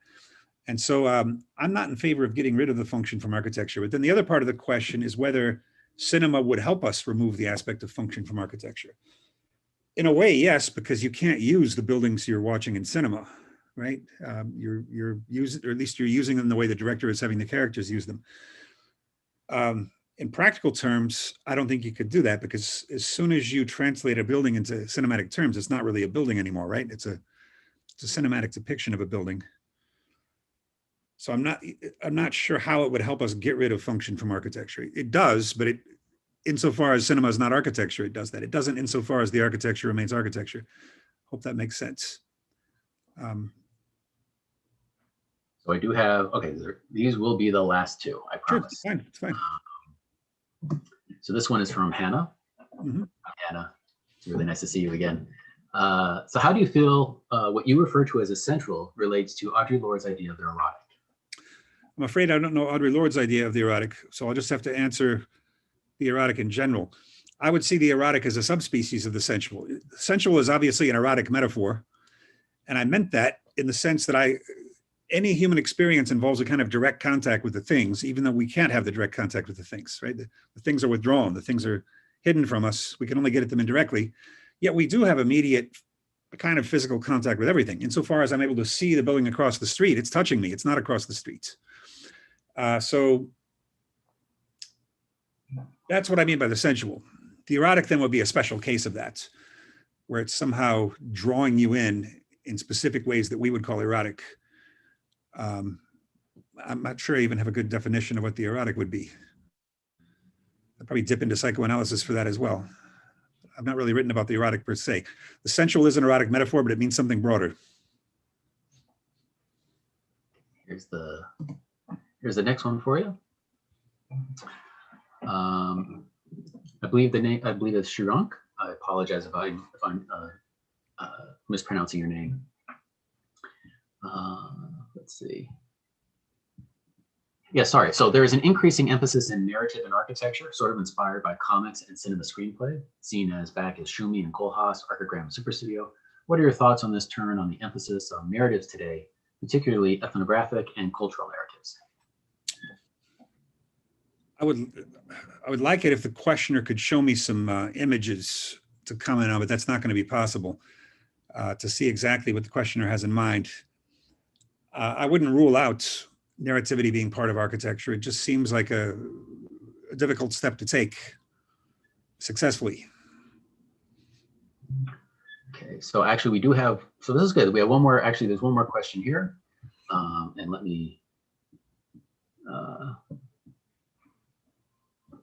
And so I'm not in favor of getting rid of the function from architecture. But then the other part of the question is whether cinema would help us remove the aspect of function from architecture. In a way, yes, because you can't use the buildings you're watching in cinema, right? You're using, or at least you're using them the way the director is having the characters use them. In practical terms, I don't think you could do that, because as soon as you translate a building into cinematic terms, it's not really a building anymore, right? It's a cinematic depiction of a building. So I'm not sure how it would help us get rid of function from architecture. It does, but insofar as cinema is not architecture, it does that. It doesn't insofar as the architecture remains architecture. Hope that makes sense. So I do have, okay, these will be the last two, I promise. Sure, it's fine. So this one is from Hannah. Mm-hmm. Hannah, it's really nice to see you again. So how do you feel what you refer to as essential relates to Audre Lorde's idea of the erotic? I'm afraid I don't know Audre Lorde's idea of the erotic, so I'll just have to answer the erotic in general. I would see the erotic as a subspecies of the sensual. Sensual is obviously an erotic metaphor, and I meant that in the sense that any human experience involves a kind of direct contact with the things, even though we can't have the direct contact with the things, right? The things are withdrawn, the things are hidden from us. We can only get at them indirectly. Yet we do have immediate kind of physical contact with everything. Insofar as I'm able to see the building across the street, it's touching me. It's not across the street. So that's what I mean by the sensual. The erotic then would be a special case of that, where it's somehow drawing you in specific ways that we would call erotic. I'm not sure I even have a good definition of what the erotic would be. I'd probably dip into psychoanalysis for that as well. I've not really written about the erotic per se. The sensual is an erotic metaphor, but it means something broader. Here's the next one for you. I believe it's Shirank. I apologize if I'm mispronouncing your name. Let's see. Yeah, sorry. So there is an increasing emphasis in narrative and architecture, sort of inspired by comics and cinema screenplay, seen as back as Schumi and Kohlhaas, Archigram, Superstudio. What are your thoughts on this turn on the emphasis on narratives today, particularly ethnographic and cultural narratives? I would like it if the questioner could show me some images to comment on, but that's not going to be possible to see exactly what the questioner has in mind. I wouldn't rule out narrativity being part of architecture. It just seems like a difficult step to take successfully. Okay, so actually we do have, so this is good. We have one more, actually there's one more question here. And let me,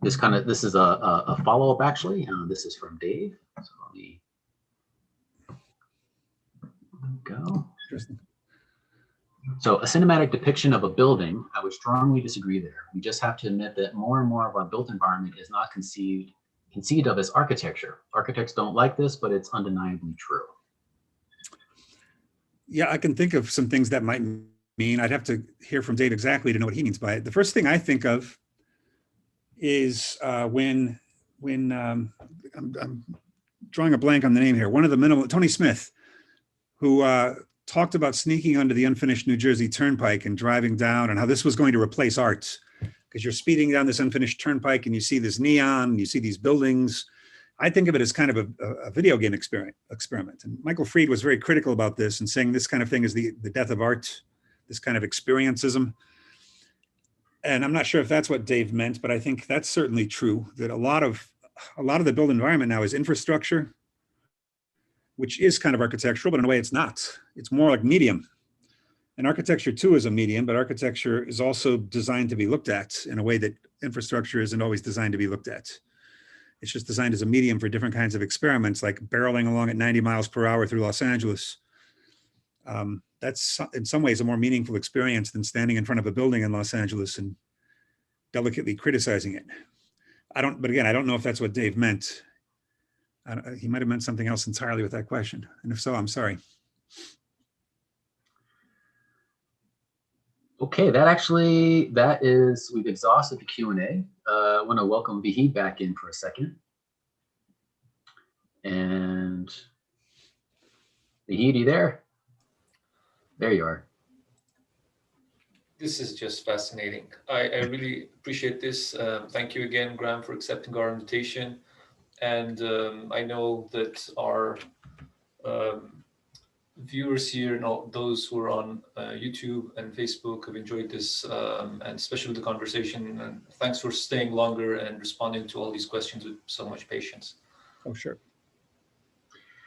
this is a follow-up actually. This is from Dave. So let me go. So a cinematic depiction of a building, I would strongly disagree there. We just have to admit that more and more of our built environment is not conceived of as architecture. Architects don't like this, but it's undeniably true. Yeah, I can think of some things that might mean. I'd have to hear from Dave exactly to know what he means by it. The first thing I think of is when I'm drawing a blank on the name here. One of the Tony Smith, who talked about sneaking onto the unfinished New Jersey Turnpike and driving down, and how this was going to replace art, because you're speeding down this unfinished turnpike and you see this neon, you see these buildings. I think of it as kind of a video game experiment. And Michael Fried was very critical about this and saying this kind of thing is the death of art, this kind of experiencism. And I'm not sure if that's what Dave meant, but I think that's certainly true, that a lot of the built environment now is infrastructure, which is kind of architectural, but in a way it's not. It's more like medium. And architecture too is a medium, but architecture is also designed to be looked at in a way that infrastructure isn't always designed to be looked at. It's just designed as a medium for different kinds of experiments, like barreling along at 90 miles per hour through Los Angeles. That's in some ways a more meaningful experience than standing in front of a building in Los Angeles and delicately criticizing it. But again, I don't know if that's what Dave meant. He might have meant something else entirely with that question. And if so, I'm sorry. Okay, we've exhausted the Q&A. I want to welcome Vahid back in for a second. And Vahid, are you there? There you are. This is just fascinating. I really appreciate this. Thank you again, Graham, for accepting our invitation. And I know that our viewers here and all those who are on YouTube and Facebook have enjoyed this, and especially the conversation. And thanks for staying longer and responding to all these questions with so much patience. Oh, sure.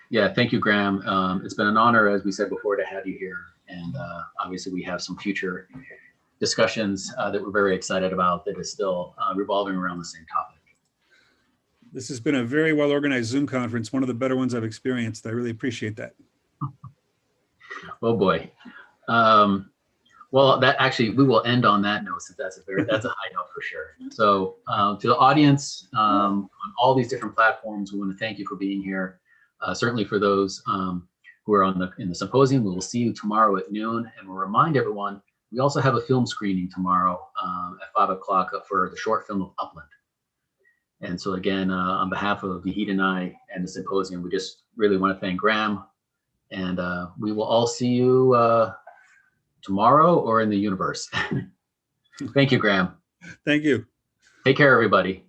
Yeah, thank you, Graham. It's been an honor, as we said before, to have you here. And obviously we have some future discussions that we're very excited about that is still revolving around the same topic. This has been a very well-organized Zoom conference, one of the better ones I've experienced. I really appreciate that. Oh boy. Well, that actually, we will end on that note, since that's a high note for sure. So to the audience on all these different platforms, we want to thank you for being here. Certainly for those who are in the symposium, we will see you tomorrow at noon. And we'll remind everyone, we also have a film screening tomorrow at 5 o'clock for the short film of Upland. And so again, on behalf of Vahid and I and the symposium, we just really want to thank Graham. And we will all see you tomorrow or in the universe. Thank you, Graham. Thank you. Take care, everybody.